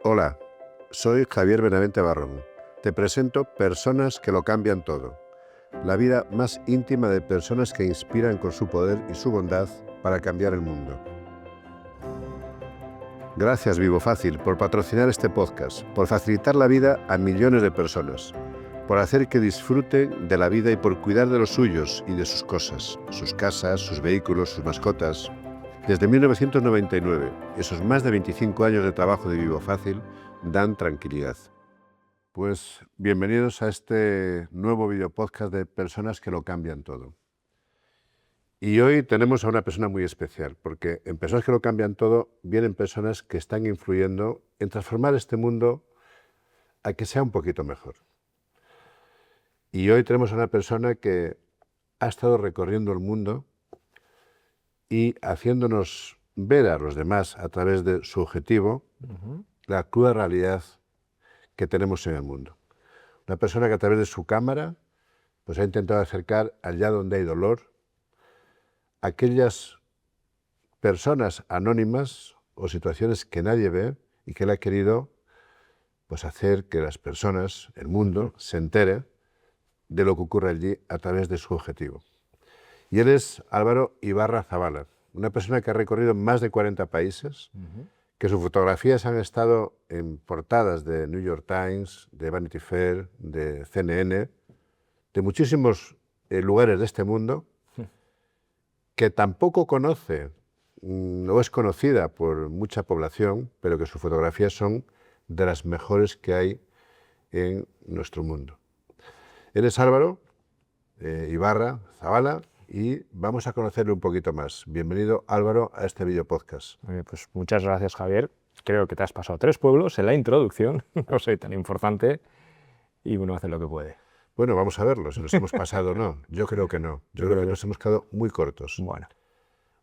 Hola, soy Javier Benavente Barrón. Te presento Personas que lo cambian todo. La vida más íntima de personas que inspiran con su poder y su bondad para cambiar el mundo. Gracias Vivo Fácil por patrocinar este podcast, por facilitar la vida a millones de personas, por hacer que disfruten de la vida y por cuidar de los suyos y de sus cosas, sus casas, sus vehículos, sus mascotas. Desde 1999, esos más de 25 años de trabajo de Vivo Fácil dan tranquilidad. Pues bienvenidos a este nuevo video podcast de Personas que lo cambian todo. Y hoy tenemos a una persona muy especial, porque en Personas que lo cambian todo vienen personas que están influyendo en transformar este mundo a que sea un poquito mejor. Y hoy tenemos a una persona que ha estado recorriendo el mundo y haciéndonos ver a los demás a través de su objetivo la cruda realidad que tenemos en el mundo. Una persona que a través de su cámara pues ha intentado acercar allá donde hay dolor aquellas personas anónimas o situaciones que nadie ve y que él ha querido pues hacer que las personas, el mundo, se entere de lo que ocurre allí a través de su objetivo. Y él es Álvaro Ibarra Zabala, una persona que ha recorrido más de 40 países, que sus fotografías han estado en portadas de New York Times, de Vanity Fair, de CNN, de muchísimos lugares de este mundo, que tampoco conoce o es conocida por mucha población, pero que sus fotografías son de las mejores que hay en nuestro mundo. Él es Álvaro Ibarra Zabala y vamos a conocerle un poquito más. Bienvenido, Álvaro, a este video podcast. Pues muchas gracias, Javier. Creo que te has pasado 3 pueblos en la introducción, no soy tan importante y uno hace lo que puede. Bueno, vamos a verlo, si nos hemos pasado o no. Yo creo que no. Yo creo que nos hemos quedado muy cortos. Bueno.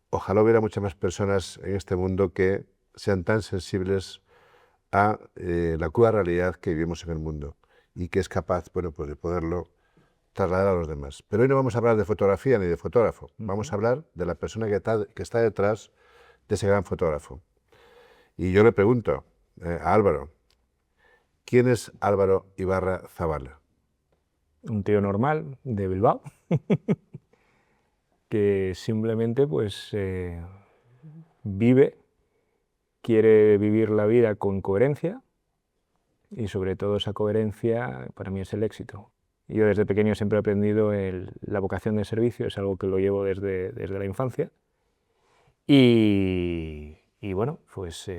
Ojalá hubiera muchas más personas en este mundo que sean tan sensibles a la cruda realidad que vivimos en el mundo y que es capaz, bueno, pues de poderlo trasladar a los demás. Pero hoy no vamos a hablar de fotografía ni de fotógrafo. Vamos a hablar de la persona que está detrás de ese gran fotógrafo. Y yo le pregunto a Álvaro, ¿quién es Álvaro Ibarra Zabala? Un tío normal de Bilbao que simplemente pues vive, quiere vivir la vida con coherencia y sobre todo esa coherencia para mí es el éxito. Yo desde pequeño siempre he aprendido la vocación de servicio, es algo que lo llevo desde la infancia y bueno, pues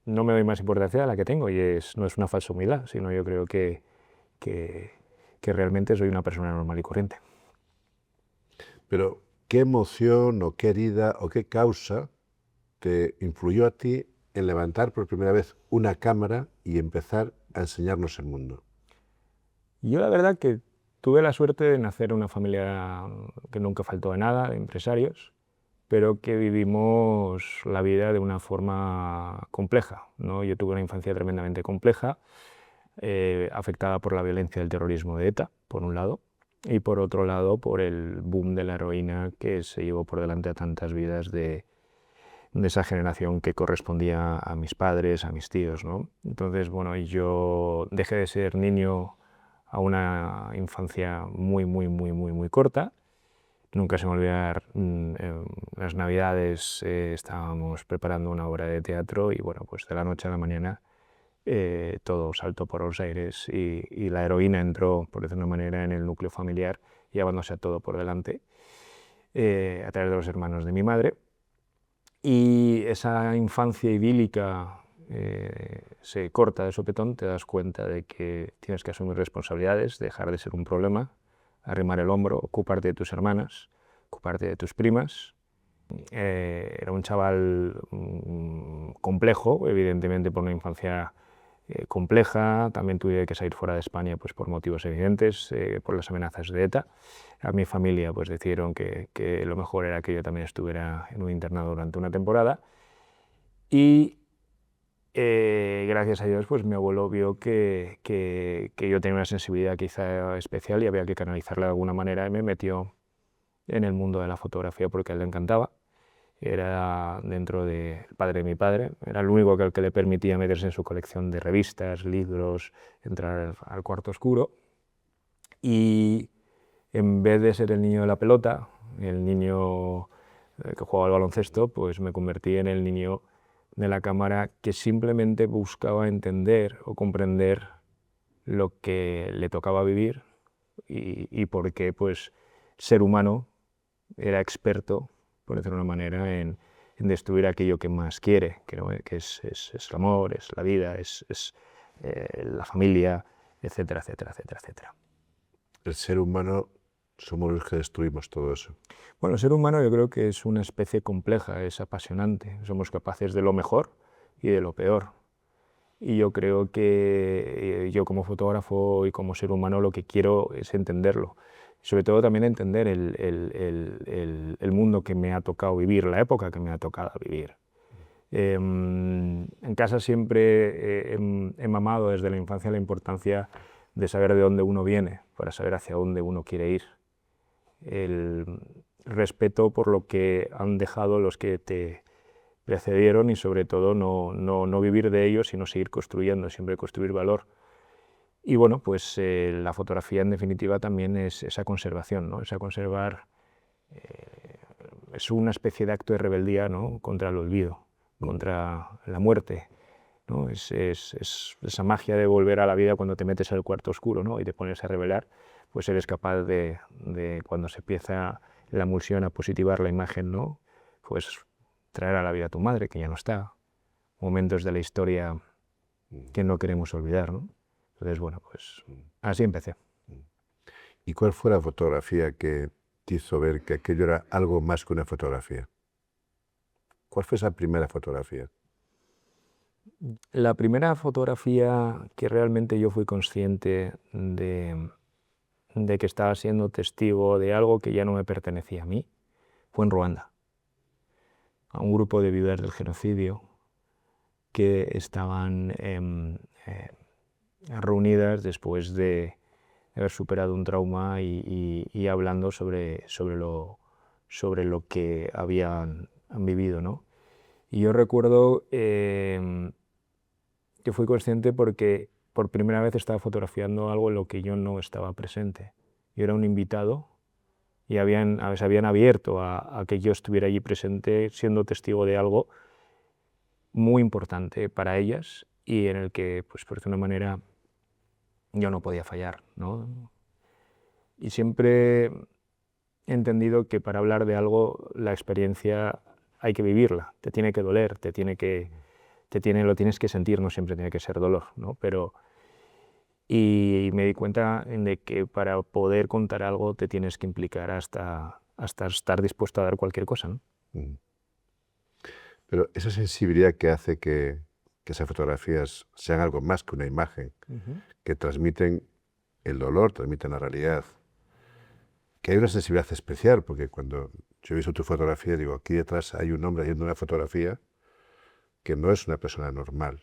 no me doy más importancia a la que tengo y no es una falsa humildad, sino yo creo que realmente soy una persona normal y corriente. Pero, ¿qué emoción o qué herida o qué causa te influyó a ti en levantar por primera vez una cámara y empezar a enseñarnos el mundo? Yo la verdad que tuve la suerte de nacer en una familia que nunca faltó de nada, de empresarios, pero que vivimos la vida de una forma compleja, ¿no? Yo tuve una infancia tremendamente compleja, afectada por la violencia del terrorismo de ETA, por un lado, y por otro lado por el boom de la heroína que se llevó por delante a tantas vidas de esa generación que correspondía a mis padres, a mis tíos, ¿no? Entonces, bueno, yo dejé de ser niño a una infancia muy corta. Nunca se me olvidar, en las Navidades estábamos preparando una obra de teatro y bueno, pues de la noche a la mañana todo saltó por los aires y la heroína entró, por decirlo de una manera, en el núcleo familiar, llevándose a todo por delante a través de los hermanos de mi madre. Y esa infancia idílica se corta de sopetón, te das cuenta de que tienes que asumir responsabilidades, dejar de ser un problema, arrimar el hombro, ocuparte de tus hermanas, ocuparte de tus primas. Era un chaval complejo, evidentemente por una infancia compleja, también tuve que salir fuera de España pues, por motivos evidentes, por las amenazas de ETA. A mi familia pues, decidieron que lo mejor era que yo también estuviera en un internado durante una temporada y gracias a Dios pues, mi abuelo vio que yo tenía una sensibilidad quizá especial y había que canalizarla de alguna manera y me metió en el mundo de la fotografía porque a él le encantaba era dentro del padre de mi padre, era el único al que le permitía meterse en su colección de revistas, libros, entrar al cuarto oscuro. Y en vez de ser el niño de la pelota, el niño que jugaba al baloncesto, pues me convertí en el niño de la cámara que simplemente buscaba entender o comprender lo que le tocaba vivir y por qué pues, ser humano era experto, por decirlo de una manera, en destruir aquello que más quiere, que es el amor, es la vida, es la familia, etcétera, etcétera, etcétera, etcétera. El ser humano somos los que destruimos todo eso. Bueno, el ser humano yo creo que es una especie compleja, es apasionante. Somos capaces de lo mejor y de lo peor. Y yo creo que yo como fotógrafo y como ser humano lo que quiero es entenderlo. Sobre todo también entender el mundo que me ha tocado vivir, la época que me ha tocado vivir. En casa siempre he mamado desde la infancia la importancia de saber de dónde uno viene, para saber hacia dónde uno quiere ir. El respeto por lo que han dejado los que te precedieron y sobre todo no vivir de ellos, sino seguir construyendo, siempre construir valor. Y bueno, pues la fotografía en definitiva también es esa conservación, ¿no? Esa conservar es una especie de acto de rebeldía, ¿no? Contra el olvido, contra la muerte, ¿no? Es esa magia de volver a la vida cuando te metes al cuarto oscuro, ¿no? Y te pones a revelar, pues eres capaz de cuando se empieza la emulsión a positivar la imagen, ¿no? Pues traer a la vida a tu madre, que ya no está, momentos de la historia que no queremos olvidar, ¿no? Entonces, bueno, pues así empecé. ¿Y cuál fue la fotografía que te hizo ver que aquello era algo más que una fotografía? ¿Cuál fue esa primera fotografía? La primera fotografía que realmente yo fui consciente de que estaba siendo testigo de algo que ya no me pertenecía a mí fue en Ruanda, a un grupo de viudas del genocidio que estaban reunidas después de haber superado un trauma y hablando sobre lo que han vivido, ¿no? Y yo recuerdo que fui consciente porque por primera vez estaba fotografiando algo en lo que yo no estaba presente. Yo era un invitado y se habían abierto a que yo estuviera allí presente siendo testigo de algo muy importante para ellas y en el que, pues por decirlo de una manera, yo no podía fallar, ¿no? Y siempre he entendido que para hablar de algo la experiencia hay que vivirla, te tiene que doler, lo tienes que sentir, no siempre tiene que ser dolor, ¿no? Y me di cuenta de que para poder contar algo te tienes que implicar hasta estar dispuesto a dar cualquier cosa, ¿no? Pero esa sensibilidad que hace que esas fotografías sean algo más que una imagen, que transmiten el dolor, transmiten la realidad, que hay una sensibilidad especial, porque cuando yo he visto tu fotografía, digo, aquí detrás hay un hombre haciendo una fotografía que no es una persona normal.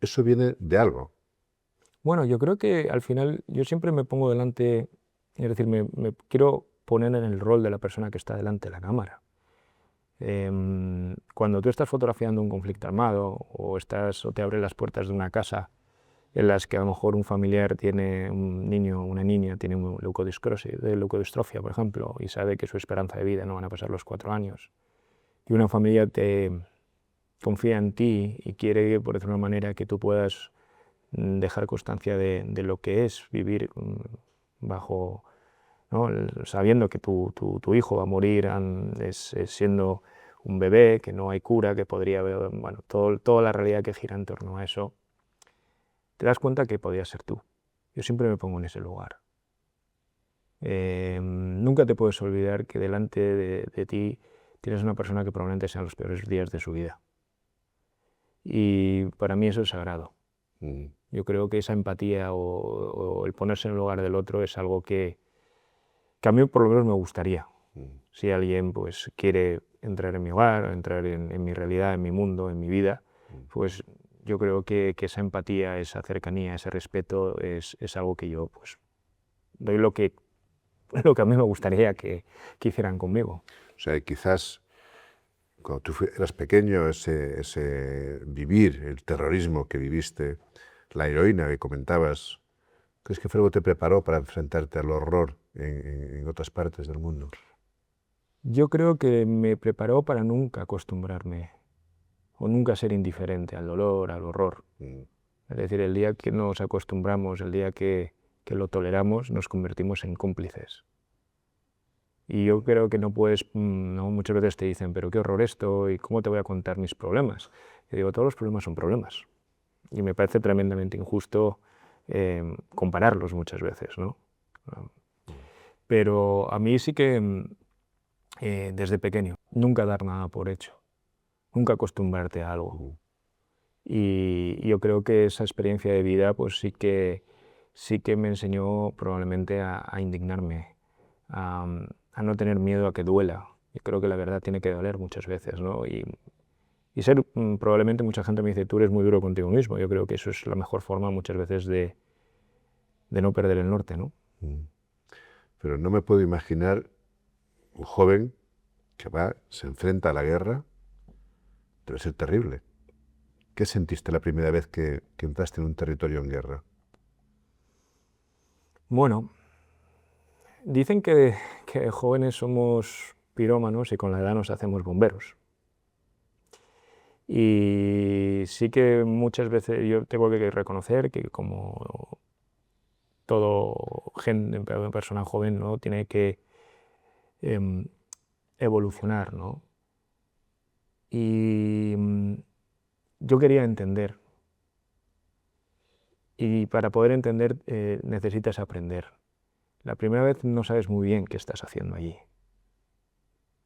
Eso viene de algo. Bueno, yo creo que al final yo siempre me pongo delante, es decir, me quiero poner en el rol de la persona que está delante de la cámara. Cuando tú estás fotografiando un conflicto armado o te abres las puertas de una casa en las que a lo mejor un familiar tiene un niño o una niña tiene leucodistrofia, por ejemplo, y sabe que su esperanza de vida no van a pasar los 4 años, y una familia te confía en ti y quiere, por decirlo de una manera, que tú puedas dejar constancia de lo que es vivir bajo, ¿no? Sabiendo que tu hijo va a morir siendo un bebé, que no hay cura, que podría haber, bueno, toda la realidad que gira en torno a eso, te das cuenta que podía ser tú. Yo siempre me pongo en ese lugar. Nunca te puedes olvidar que delante de ti tienes una persona que probablemente sean los peores días de su vida. Y para mí eso es sagrado. Yo creo que esa empatía o el ponerse en el lugar del otro es algo que a mí por lo menos me gustaría. Si alguien pues, quiere entrar en mi hogar, entrar en mi realidad, en mi mundo, en mi vida, pues yo creo que esa empatía, esa cercanía, ese respeto es algo que yo pues, doy lo que a mí me gustaría que hicieran conmigo. O sea, quizás cuando tú eras pequeño, ese vivir el terrorismo que viviste, la heroína que comentabas, ¿crees que fue algo que te preparó para enfrentarte al horror en otras partes del mundo? Yo creo que me preparó para nunca acostumbrarme o nunca ser indiferente al dolor, al horror. Mm. Es decir, el día que nos acostumbramos, el día que lo toleramos, nos convertimos en cómplices. Y yo creo que no puedes, ¿no? Muchas veces te dicen, pero qué horror esto, y cómo te voy a contar mis problemas. Yo digo, todos los problemas son problemas. Y me parece tremendamente injusto compararlos muchas veces, ¿no? Pero a mí sí que, desde pequeño, nunca dar nada por hecho, nunca acostumbrarte a algo. Y yo creo que esa experiencia de vida pues sí que me enseñó probablemente a indignarme, a no tener miedo a que duela. Yo creo que la verdad tiene que doler muchas veces, ¿no? Y ser, probablemente mucha gente me dice, tú eres muy duro contigo mismo. Yo creo que eso es la mejor forma muchas veces de no perder el norte, ¿no? Pero no me puedo imaginar un joven que se enfrenta a la guerra. Debe ser terrible. ¿Qué sentiste la primera vez que entraste en un territorio en guerra? Bueno, dicen que jóvenes somos pirómanos y con la edad nos hacemos bomberos. Y sí que muchas veces yo tengo que reconocer que como todo persona joven, ¿no? Tiene que evolucionar, ¿no? Y yo quería entender. Y para poder entender necesitas aprender. La primera vez no sabes muy bien qué estás haciendo allí.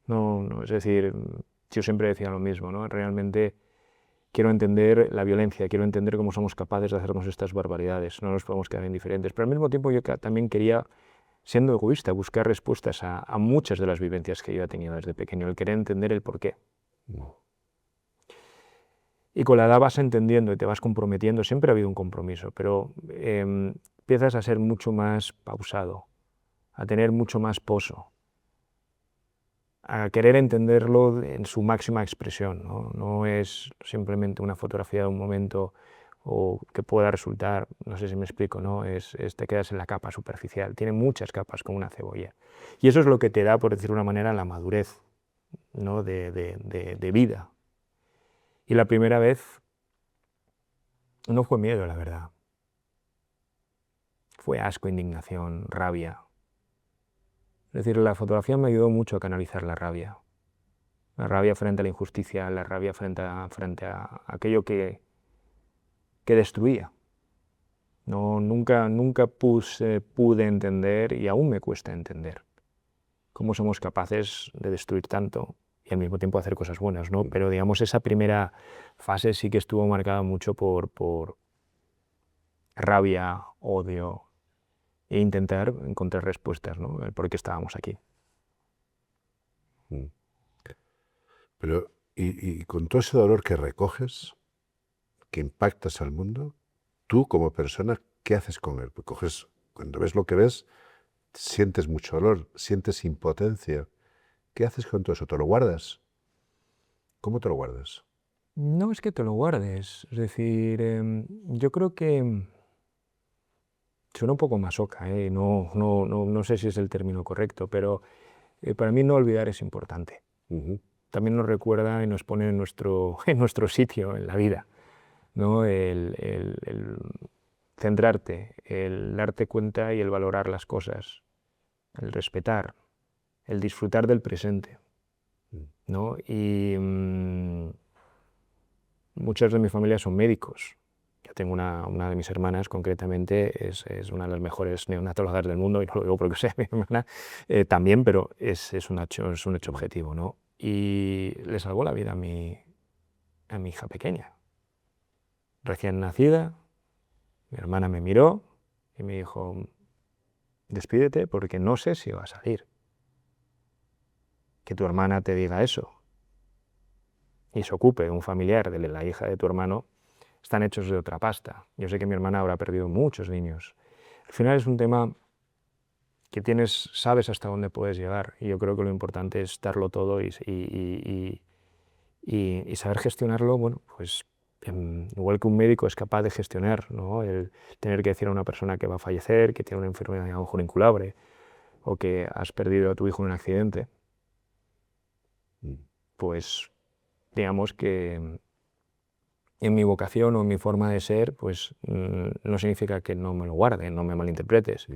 No, es decir, yo siempre decía lo mismo, ¿no? Realmente quiero entender la violencia, quiero entender cómo somos capaces de hacernos estas barbaridades, no nos podemos quedar indiferentes. Pero al mismo tiempo yo también quería, siendo egoísta, buscar respuestas a muchas de las vivencias que yo he tenido desde pequeño, el querer entender el porqué. Y con la edad vas entendiendo y te vas comprometiendo, siempre ha habido un compromiso, pero empiezas a ser mucho más pausado, a tener mucho más poso, a querer entenderlo en su máxima expresión, ¿no? No es simplemente una fotografía de un momento o que pueda resultar, no sé si me explico, ¿no? Te quedas en la capa superficial, tiene muchas capas como una cebolla. Y eso es lo que te da, por decirlo de una manera, la madurez, ¿no? de vida. Y la primera vez no fue miedo, la verdad. Fue asco, indignación, rabia. Es decir, la fotografía me ayudó mucho a canalizar la rabia. La rabia frente a la injusticia, la rabia frente a aquello que destruía. Nunca pude entender, y aún me cuesta entender, cómo somos capaces de destruir tanto y al mismo tiempo hacer cosas buenas, ¿no? Pero digamos, esa primera fase sí que estuvo marcada mucho por rabia, odio, e intentar encontrar respuestas, ¿no? El por qué estábamos aquí. Pero, y con todo ese dolor que recoges, que impactas al mundo, tú como persona, ¿qué haces con él? Pues cuando ves lo que ves, sientes mucho dolor, sientes impotencia. ¿Qué haces con todo eso? ¿Te lo guardas? ¿Cómo te lo guardas? No es que te lo guardes, es decir, yo creo que suena un poco masoca, no sé si es el término correcto, pero para mí no olvidar es importante. También nos recuerda y nos pone en nuestro sitio en la vida, ¿no? El centrarte, el darte cuenta y el valorar las cosas, el respetar, el disfrutar del presente, ¿no? Y muchas de mi familia son médicos. Yo tengo una de mis hermanas, concretamente, es una de las mejores neonatólogas del mundo, y no lo digo porque sea mi hermana, también, pero es un hecho objetivo, ¿no? Y le salvó la vida a mi hija pequeña. Recién nacida, mi hermana me miró y me dijo, despídete porque no sé si va a salir. Que tu hermana te diga eso y se ocupe un familiar de la hija de tu hermano, están hechos de otra pasta. Yo sé que mi hermana habrá perdido muchos niños. Al final es un tema sabes hasta dónde puedes llegar. Y yo creo que lo importante es darlo todo y saber gestionarlo, bueno, pues igual que un médico es capaz de gestionar, ¿no? El tener que decir a una persona que va a fallecer, que tiene una enfermedad a lo mejor incurable, o que has perdido a tu hijo en un accidente, pues digamos que en mi vocación o en mi forma de ser, pues no significa que no me lo guarde, no me malinterpretes.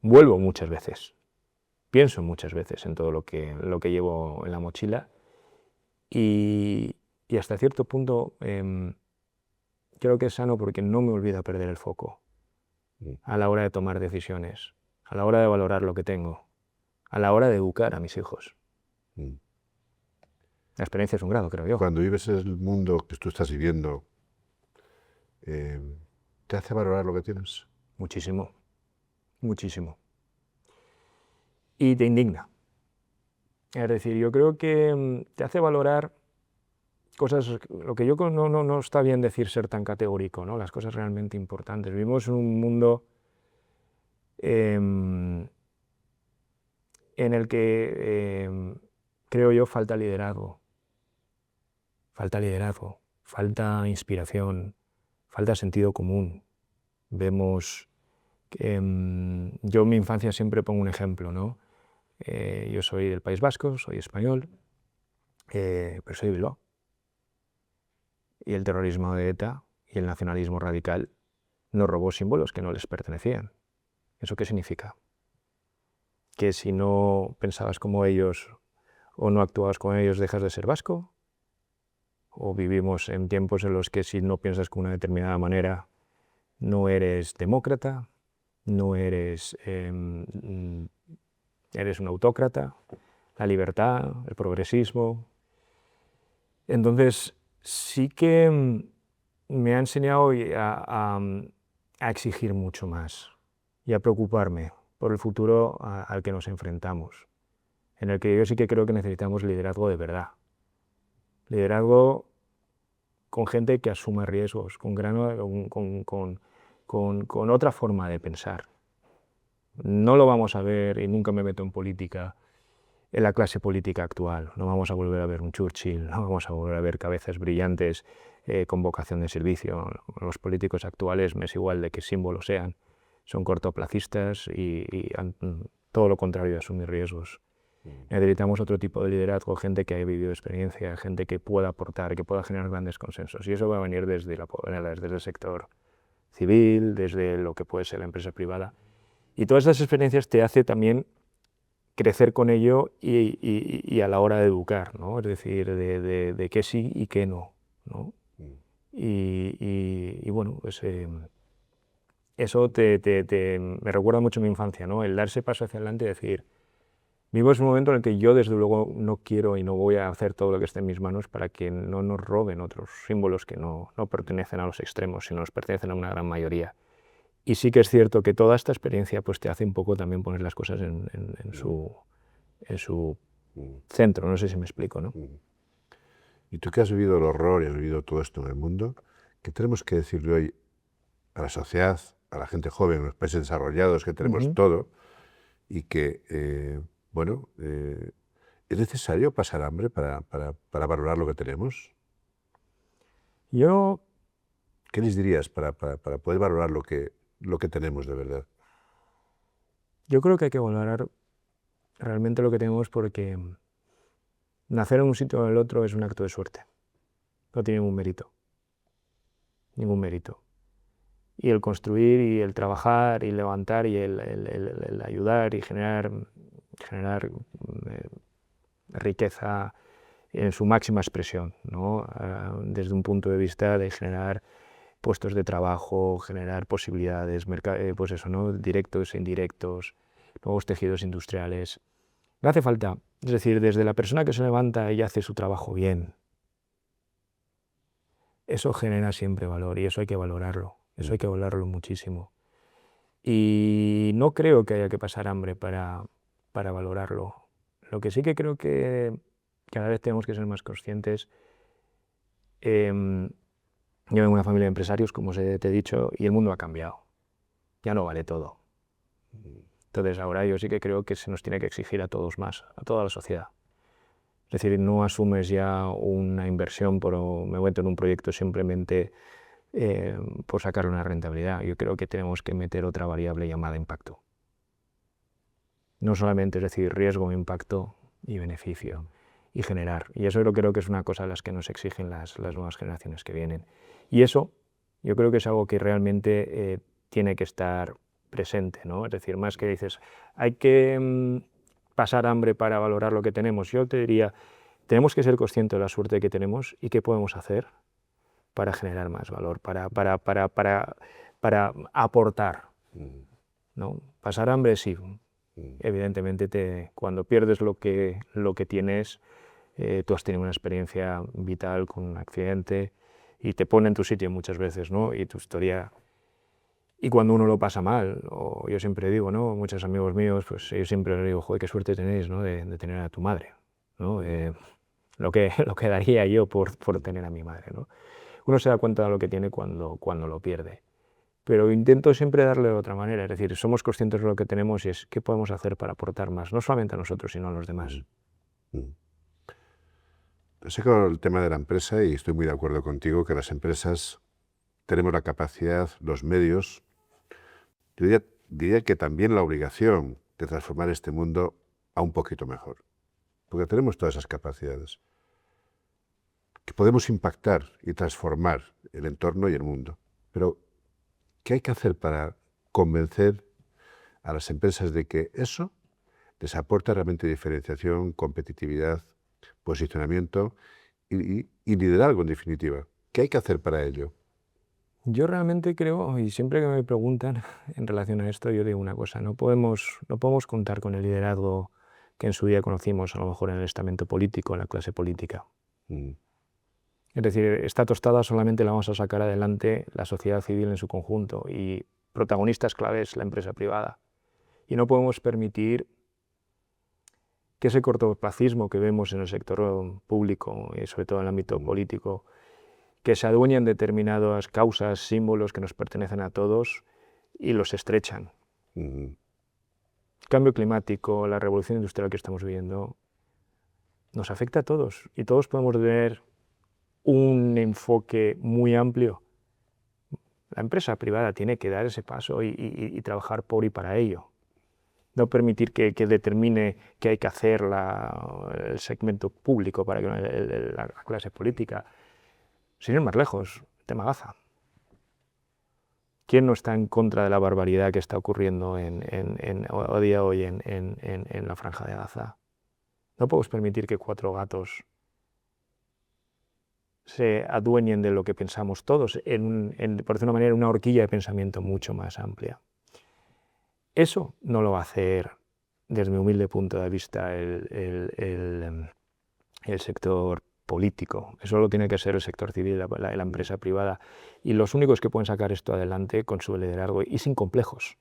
Vuelvo muchas veces, pienso muchas veces en todo lo que llevo en la mochila y hasta cierto punto creo que es sano porque no me olvido perder el foco a la hora de tomar decisiones, a la hora de valorar lo que tengo, a la hora de educar a mis hijos. La experiencia es un grado, creo yo. Cuando vives en el mundo que tú estás viviendo, ¿te hace valorar lo que tienes? Muchísimo, muchísimo. Y te indigna. Es decir, yo creo que te hace valorar cosas, lo que yo no está bien decir ser tan categórico, ¿no? Las cosas realmente importantes. Vivimos en un mundo en el que creo yo falta liderazgo, falta inspiración, falta sentido común. Vemos que yo en mi infancia siempre pongo un ejemplo, ¿no? Yo soy del País Vasco, soy español, pero soy de Bilbao. Y el terrorismo de ETA y el nacionalismo radical nos robó símbolos que no les pertenecían. ¿Eso qué significa? Que si no pensabas como ellos o no actuabas como ellos dejas de ser vasco, o vivimos en tiempos en los que si no piensas de una determinada manera no eres demócrata, no eres, eres un autócrata, la libertad, el progresismo. Entonces sí que me ha enseñado a exigir mucho más y a preocuparme por el futuro al que nos enfrentamos, en el que yo sí que creo que necesitamos liderazgo de verdad. Liderazgo con gente que asuma riesgos, con otra forma de pensar. No lo vamos a ver, y nunca me meto en política, en la clase política actual. No vamos a volver a ver un Churchill, no vamos a volver a ver cabezas brillantes con vocación de servicio. Los políticos actuales, me es igual de qué símbolos sean, son cortoplacistas y todo lo contrario de asumir riesgos. Necesitamos otro tipo de liderazgo, gente que haya vivido experiencia, gente que pueda aportar, que pueda generar grandes consensos. Y eso va a venir desde el sector civil, desde lo que puede ser la empresa privada. Y todas esas experiencias te hace también crecer con ello y a la hora de educar, ¿no? Es decir, de qué sí y qué no, ¿no? Y bueno, pues eso me recuerda mucho a mi infancia, ¿no? El darse paso hacia adelante y decir, vivo en un momento en el que yo desde luego no quiero y no voy a hacer todo lo que esté en mis manos para que no nos roben otros símbolos que no pertenecen a los extremos, sino nos pertenecen a una gran mayoría. Y sí que es cierto que toda esta experiencia pues, te hace un poco también poner las cosas en su centro, no sé si me explico, ¿no? Y tú que has vivido el horror y has vivido todo esto en el mundo, ¿qué tenemos que decirle hoy a la sociedad, a la gente joven, a los países desarrollados, que tenemos todo, y que, bueno, ¿es necesario pasar hambre para valorar lo que tenemos? Yo, ¿Qué les dirías para poder valorar lo que tenemos de verdad? yo creo que hay que valorar realmente lo que tenemos porque nacer en un sitio o en el otro es un acto de suerte. No tiene ningún mérito. Ningún mérito. Y el construir y el trabajar y levantar y el ayudar y generar riqueza en su máxima expresión, ¿no? Desde un punto de vista de generar puestos de trabajo, generar posibilidades, pues eso, ¿no? Directos e indirectos, nuevos tejidos industriales. No hace falta, es decir, desde la persona que se levanta y hace su trabajo bien, eso genera siempre valor y eso hay que valorarlo, eso hay que valorarlo muchísimo. Y no creo que haya que pasar hambre para valorarlo. Lo que sí que creo que cada vez tenemos que ser más conscientes. Yo vengo de una familia de empresarios, como te he dicho, y el mundo ha cambiado. Ya no vale todo. Entonces ahora yo sí que creo que se nos tiene que exigir a todos más, a toda la sociedad. Es decir, no asumes ya una inversión, me meto en un proyecto simplemente por sacar una rentabilidad. Yo creo que tenemos que meter otra variable llamada impacto. No solamente es decir riesgo, impacto y beneficio y generar. Y eso yo creo que es una cosa de las que nos exigen las nuevas generaciones que vienen. Y eso yo creo que es algo que realmente tiene que estar presente, ¿no? Es decir, más que dices, hay que pasar hambre para valorar lo que tenemos. Yo te diría, tenemos que ser conscientes de la suerte que tenemos y qué podemos hacer para generar más valor, para aportar, ¿no? Pasar hambre sí, evidentemente cuando pierdes lo que tienes, tú has tenido una experiencia vital con un accidente y te pone en tu sitio muchas veces, ¿no? Y tu historia... Y cuando uno lo pasa mal, o yo siempre digo, ¿no? Muchos amigos míos, pues yo siempre les digo, joder, qué suerte tenéis, ¿no? de tener a tu madre, ¿no? Lo que daría yo por tener a mi madre, ¿no? Uno se da cuenta de lo que tiene cuando lo pierde. Pero intento siempre darle de otra manera, es decir, somos conscientes de lo que tenemos y es qué podemos hacer para aportar más, no solamente a nosotros, sino a los demás. Sé con el tema de la empresa, y estoy muy de acuerdo contigo, que las empresas tenemos la capacidad, los medios, yo diría que también la obligación de transformar este mundo a un poquito mejor, porque tenemos todas esas capacidades, que podemos impactar y transformar el entorno y el mundo. Pero, ¿qué hay que hacer para convencer a las empresas de que eso les aporta realmente diferenciación, competitividad, posicionamiento y liderazgo, en definitiva? ¿Qué hay que hacer para ello? Yo realmente creo, y siempre que me preguntan en relación a esto, yo digo una cosa, no podemos contar con el liderazgo que en su día conocimos, a lo mejor en el estamento político, en la clase política. Es decir, esta tostada solamente la vamos a sacar adelante la sociedad civil en su conjunto y protagonistas claves la empresa privada. Y no podemos permitir que ese cortoplacismo que vemos en el sector público y sobre todo en el ámbito político, que se adueñan determinadas causas, símbolos que nos pertenecen a todos y los estrechan. El cambio climático, la revolución industrial que estamos viviendo, nos afecta a todos y todos podemos tener un enfoque muy amplio. La empresa privada tiene que dar ese paso y trabajar por y para ello. No permitir que determine qué hay que hacer el segmento público para que la clase política. Sin ir más lejos, el tema Gaza. ¿Quién no está en contra de la barbaridad que está ocurriendo a día de hoy en la Franja de Gaza? No podemos permitir que 4 gatos se adueñen de lo que pensamos todos, por decir una manera, una horquilla de pensamiento mucho más amplia. Eso no lo va a hacer, desde mi humilde punto de vista, el sector político. Eso lo tiene que ser el sector civil, la empresa privada. Y los únicos que pueden sacar esto adelante con su liderazgo y sin complejos.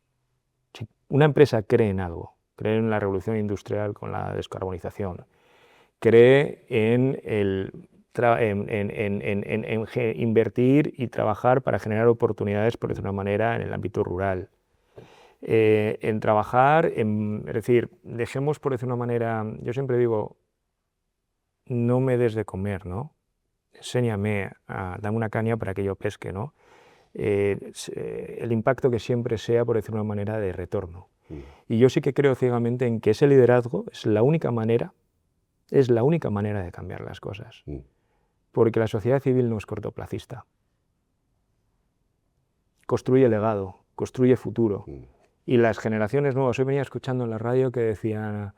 Si una empresa cree en algo, cree en la revolución industrial con la descarbonización, cree en invertir y trabajar para generar oportunidades, por decirlo de una manera, en el ámbito rural. En trabajar, es decir, dejemos, por decir una manera, yo siempre digo, no me des de comer, ¿no? Enséñame, dame una caña para que yo pesque, ¿no? El impacto que siempre sea, por decir una manera, de retorno. Y yo sí que creo ciegamente en que ese liderazgo es la única manera de cambiar las cosas. Porque la sociedad civil no es cortoplacista. Construye legado, construye futuro. Y las generaciones nuevas, hoy venía escuchando en la radio que decían,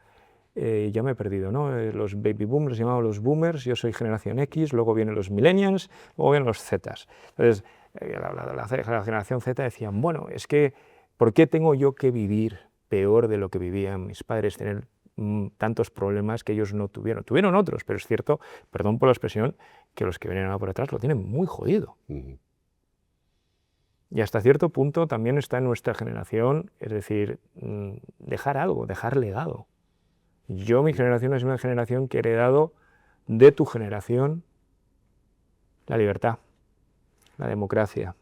ya me he perdido, ¿no? Los baby boomers, los llamaban los boomers, yo soy generación X, luego vienen los millennials, luego vienen los Zetas. Entonces, la generación Z decían, bueno, es que, ¿por qué tengo yo que vivir peor de lo que vivían mis padres, tener tantos problemas que ellos no tuvieron? Tuvieron otros, pero es cierto, perdón por la expresión, que los que vienen ahora por atrás lo tienen muy jodido. Y hasta cierto punto también está en nuestra generación, es decir, dejar algo, dejar legado. Mi generación es una generación que ha heredado de tu generación la libertad, la democracia,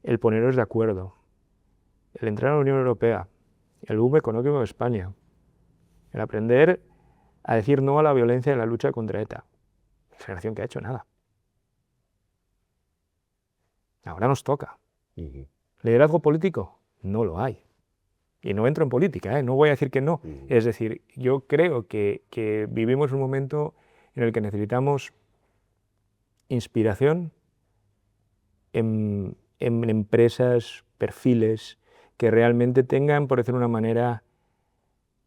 el poneros de acuerdo, el entrar a la Unión Europea, el boom económico de España, el aprender a decir no a la violencia en la lucha contra ETA. Generación que ha hecho nada. Ahora nos toca. ¿Liderazgo político? No lo hay. Y no entro en política, no voy a decir que no. Es decir, yo creo que vivimos un momento en el que necesitamos inspiración en empresas, perfiles, que realmente tengan, por decirlo de una manera,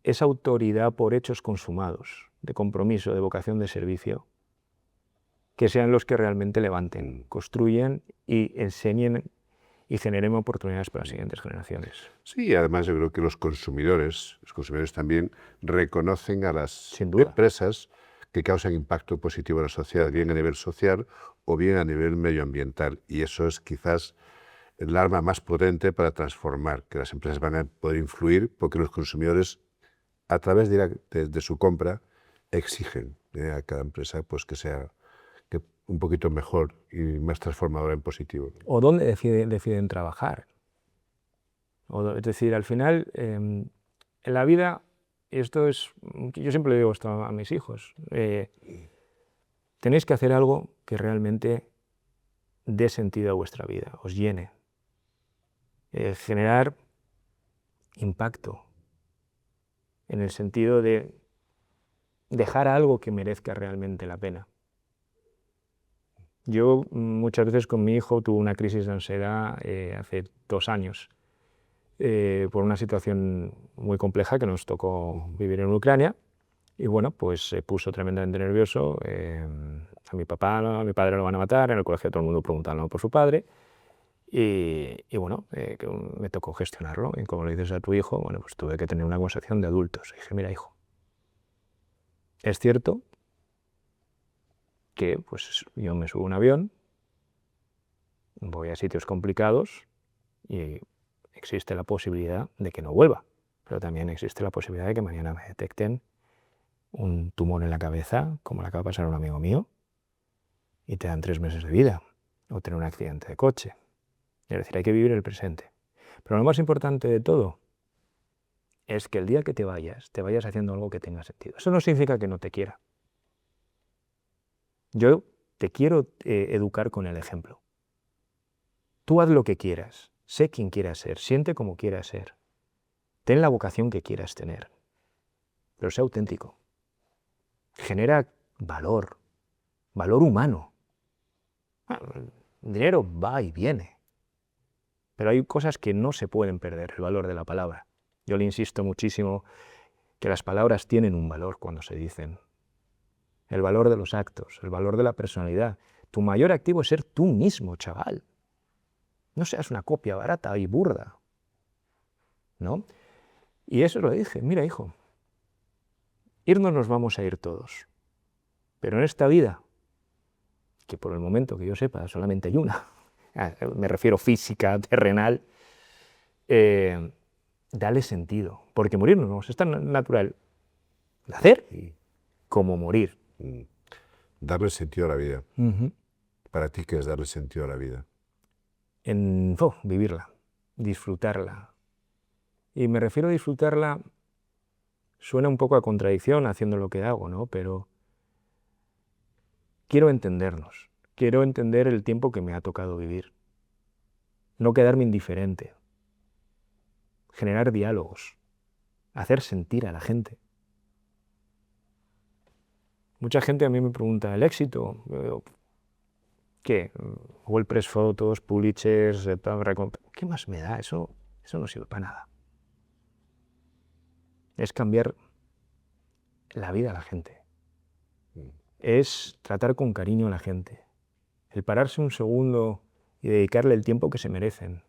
esa autoridad por hechos consumados, de compromiso, de vocación de servicio, que sean los que realmente levanten, construyan y enseñen y generen oportunidades para las siguientes generaciones. Sí, además yo creo que los consumidores también reconocen a las empresas que causan impacto positivo en la sociedad, bien a nivel social o bien a nivel medioambiental. Y eso es quizás el arma más potente para transformar, que las empresas van a poder influir porque los consumidores, a través de su compra, exigen a cada empresa pues, que sea un poquito mejor y más transformadora en positivo. ¿O dónde deciden trabajar? Es decir, al final, en la vida, y esto es, yo siempre le digo esto a mis hijos, tenéis que hacer algo que realmente dé sentido a vuestra vida, os llene. Generar impacto, en el sentido de dejar algo que merezca realmente la pena. Yo muchas veces con mi hijo tuve una crisis de ansiedad hace 2 años por una situación muy compleja que nos tocó vivir en Ucrania y bueno, pues se puso tremendamente nervioso. A mi padre lo van a matar, en el colegio todo el mundo preguntando por su padre y bueno, me tocó gestionarlo y como le dices a tu hijo, bueno, pues tuve que tener una conversación de adultos. Y dije, mira hijo, es cierto que pues yo me subo a un avión, voy a sitios complicados y existe la posibilidad de que no vuelva, pero también existe la posibilidad de que mañana me detecten un tumor en la cabeza, como le acaba de pasar a un amigo mío, y te dan 3 meses de vida, o tener un accidente de coche. Es decir, hay que vivir el presente. Pero lo más importante de todo es que el día que te vayas haciendo algo que tenga sentido. Eso no significa que no te quiera. Yo te quiero educar con el ejemplo. Tú haz lo que quieras, sé quién quieras ser, siente como quieras ser, ten la vocación que quieras tener, pero sé auténtico. Genera valor humano. El dinero va y viene, pero hay cosas que no se pueden perder, el valor de la palabra. Yo le insisto muchísimo que las palabras tienen un valor cuando se dicen. El valor de los actos, el valor de la personalidad. Tu mayor activo es ser tú mismo, chaval. No seas una copia barata y burda, ¿no? Y eso lo dije, mira hijo, irnos nos vamos a ir todos, pero en esta vida, que por el momento que yo sepa solamente hay una, me refiero física, terrenal, dale sentido, porque morirnos es tan natural nacer como morir. Darle sentido a la vida. ¿Para ti qué es darle sentido a la vida? Vivirla, disfrutarla. Y me refiero a disfrutarla, suena un poco a contradicción haciendo lo que hago, ¿no? Pero quiero entendernos, quiero entender el tiempo que me ha tocado vivir, no quedarme indiferente, generar diálogos, hacer sentir a la gente. Mucha gente a mí me pregunta, ¿el éxito? ¿Qué? World Press Photos, Pulitzers, ¿qué más me da? Eso no sirve para nada. Es cambiar la vida a la gente. Es tratar con cariño a la gente. El pararse un segundo y dedicarle el tiempo que se merecen.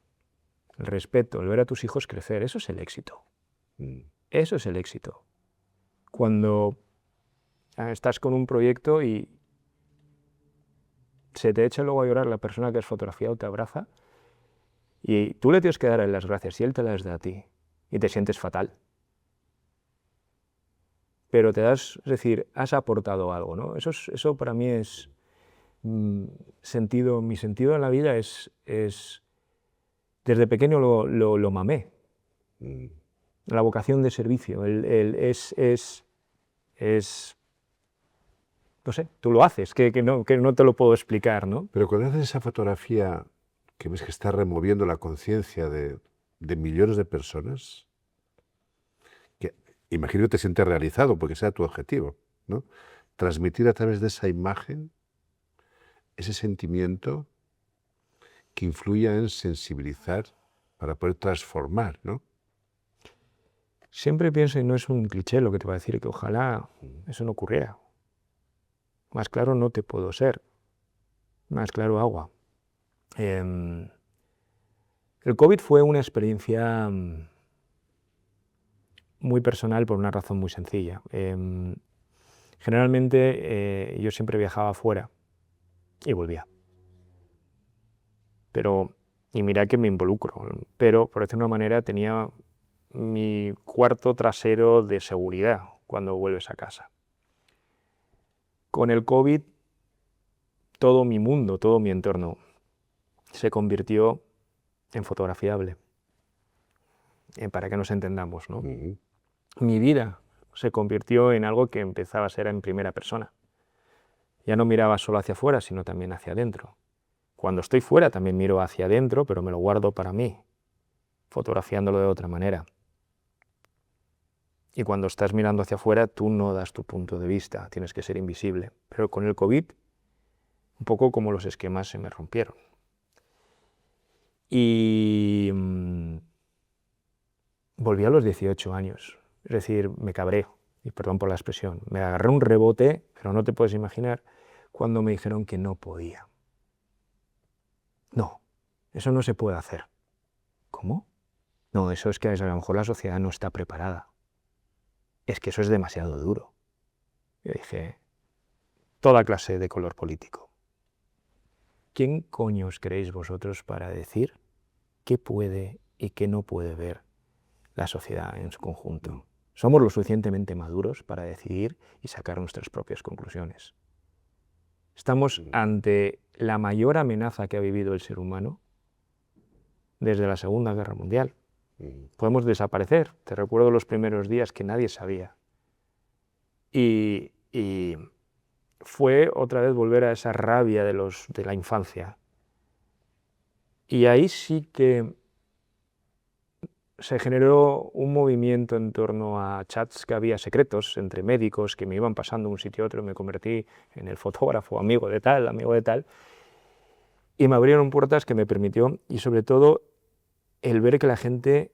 El respeto, el ver a tus hijos crecer, eso es el éxito. Eso es el éxito. Cuando estás con un proyecto y se te echa luego a llorar la persona que has fotografiado, te abraza, y tú le tienes que dar las gracias y él te las da a ti, y te sientes fatal. Pero es decir, has aportado algo, ¿no? Eso para mí es mi sentido en la vida es desde pequeño lo mamé. la vocación de servicio, no sé, tú lo haces, que no te lo puedo explicar, ¿no? Pero cuando haces esa fotografía que ves que está removiendo la conciencia de millones de personas, que imagino que te sientes realizado porque sea tu objetivo, ¿no? Transmitir a través de esa imagen ese sentimiento que influya en sensibilizar para poder transformar, ¿no? Siempre pienso, y no es un cliché lo que te voy a decir, que ojalá eso no ocurriera. Más claro no te puedo ser, más claro agua. El COVID fue una experiencia muy personal por una razón muy sencilla. Generalmente yo siempre viajaba fuera y volvía. Y mira que me involucro, pero por decirlo de una manera tenía mi cuarto trasero de seguridad cuando vuelves a casa. Con el COVID, todo mi mundo, todo mi entorno se convirtió en fotografiable, para que nos entendamos, ¿no? Mi vida se convirtió en algo que empezaba a ser en primera persona. Ya no miraba solo hacia afuera, sino también hacia adentro. Cuando estoy fuera también miro hacia adentro, pero me lo guardo para mí, fotografiándolo de otra manera. Y cuando estás mirando hacia afuera, tú no das tu punto de vista, tienes que ser invisible. Pero con el COVID, un poco como los esquemas se me rompieron. Y volví a los 18 años, es decir, me cabré, y perdón por la expresión, me agarré un rebote, pero no te puedes imaginar, cuando me dijeron que no podía. No, eso no se puede hacer. ¿Cómo? No, eso es que a lo mejor la sociedad no está preparada. Es que eso es demasiado duro. Yo dije, toda clase de color político. ¿Quién coño os creéis vosotros para decir qué puede y qué no puede ver la sociedad en su conjunto? Somos lo suficientemente maduros para decidir y sacar nuestras propias conclusiones. Estamos ante la mayor amenaza que ha vivido el ser humano desde la Segunda Guerra Mundial. Podemos desaparecer. Te recuerdo los primeros días que nadie sabía. Y fue otra vez volver a esa rabia de la infancia. Y ahí sí que se generó un movimiento en torno a chats que había secretos entre médicos que me iban pasando de un sitio a otro, y me convertí en el fotógrafo, amigo de tal, y me abrieron puertas que me permitió, y sobre todo el ver que la gente,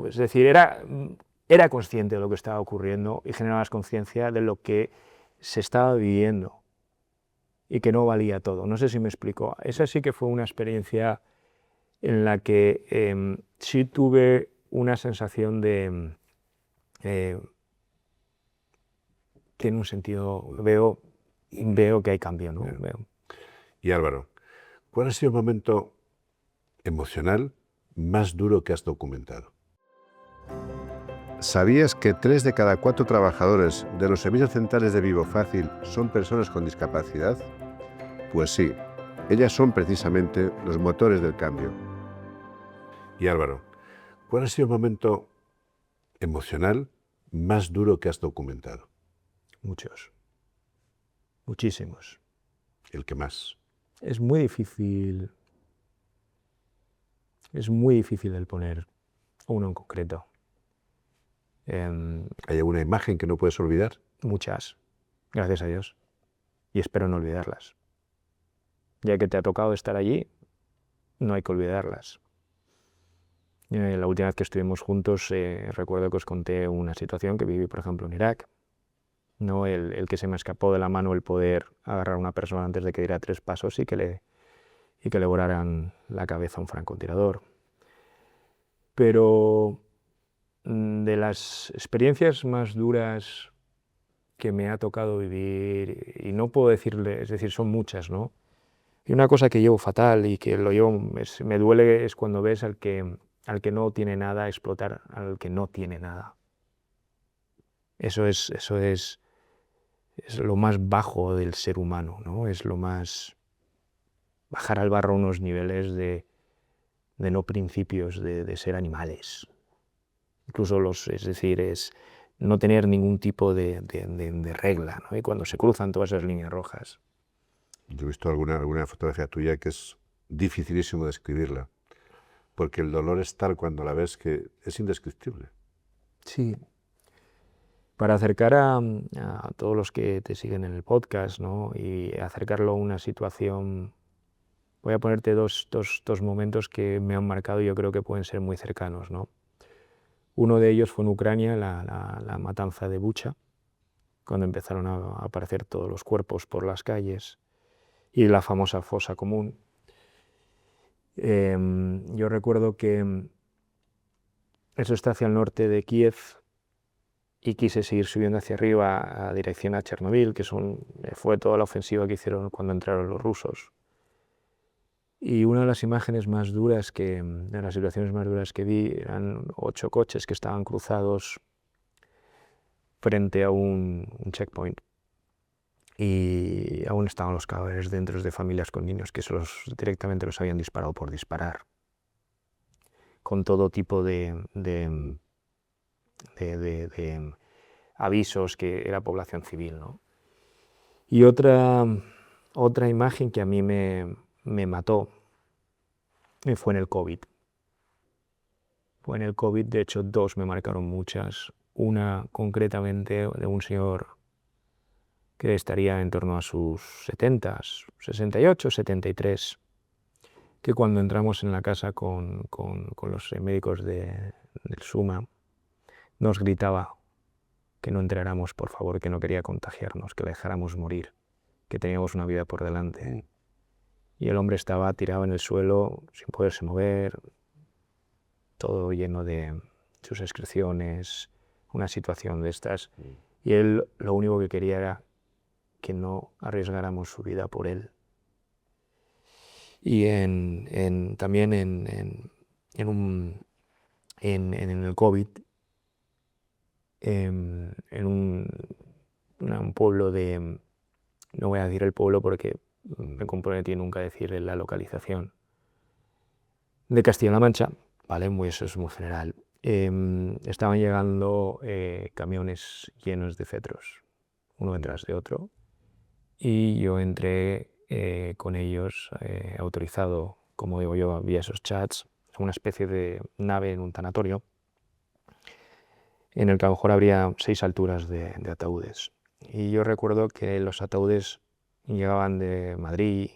es decir, era consciente de lo que estaba ocurriendo y generaba conciencia de lo que se estaba viviendo y que no valía todo. No sé si me explico. Esa sí que fue una experiencia en la que sí tuve una sensación de que en un sentido veo que hay cambio, ¿no? Veo. Y Álvaro, ¿cuál ha sido el momento emocional más duro que has documentado? ¿Sabías que 3 de cada 4 trabajadores de los servicios centrales de Vivo Fácil son personas con discapacidad? Pues sí, ellas son precisamente los motores del cambio. Y Álvaro, ¿cuál ha sido el momento emocional más duro que has documentado? Muchos. Muchísimos. ¿El que más? Es muy difícil el poner uno en concreto. ¿Hay alguna imagen que no puedes olvidar? Muchas, gracias a Dios, y espero no olvidarlas. Ya que te ha tocado estar allí, no hay que olvidarlas. La última vez que estuvimos juntos, recuerdo que os conté una situación que viví, por ejemplo, en Irak, ¿no? El que se me escapó de la mano el poder agarrar a una persona antes de que diera 3 pasos y que le volaran la cabeza a un francotirador. Pero de las experiencias más duras que me ha tocado vivir, y no puedo decirle, es decir, son muchas, ¿no? Y una cosa que llevo fatal y que me duele es cuando ves al que no tiene nada explotar al que no tiene nada. Eso es lo más bajo del ser humano, ¿no? Es lo más bajar al barro unos niveles de no principios, de ser animales. Incluso es decir, es no tener ningún tipo de regla, ¿no? Y cuando se cruzan todas esas líneas rojas. Yo he visto alguna fotografía tuya que es dificilísimo describirla, porque el dolor es tal cuando la ves que es indescriptible. Sí. Para acercar a todos los que te siguen en el podcast, ¿no? Y acercarlo a una situación, voy a ponerte dos momentos que me han marcado y yo creo que pueden ser muy cercanos, ¿no? Uno de ellos fue en Ucrania, la matanza de Bucha, cuando empezaron a aparecer todos los cuerpos por las calles y la famosa fosa común. Yo recuerdo que eso está hacia el norte de Kiev y quise seguir subiendo hacia arriba a dirección a Chernobyl, que fue toda la ofensiva que hicieron cuando entraron los rusos. Y una de las imágenes más duras de las situaciones más duras que vi eran 8 coches que estaban cruzados frente a un checkpoint. Y aún estaban los cadáveres dentro de familias con niños que directamente los habían disparado por disparar, con todo tipo de avisos que era población civil, ¿no? Y otra imagen que a mí me mató fue en el COVID. Fue en el COVID, de hecho, dos me marcaron muchas. Una concretamente de un señor que estaría en torno a sus 70, 68, 73, que cuando entramos en la casa con los médicos del SUMA, nos gritaba que no entráramos, por favor, que no quería contagiarnos, que le dejáramos morir, que teníamos una vida por delante. Y el hombre estaba tirado en el suelo, sin poderse mover, todo lleno de sus excreciones, una situación de estas. Y él lo único que quería era que no arriesgáramos su vida por él. Y también en el COVID, en un pueblo no voy a decir el pueblo porque me comprometí nunca a decir la localización, de Castilla-La Mancha, ¿vale? Eso es muy general. Estaban llegando camiones llenos de cetros, uno detrás de otro, y yo entré con ellos, autorizado, como digo yo, vía esos chats, una especie de nave en un tanatorio, en el que a lo mejor habría 6 alturas de ataúdes. Y yo recuerdo que los ataúdes llegaban de Madrid,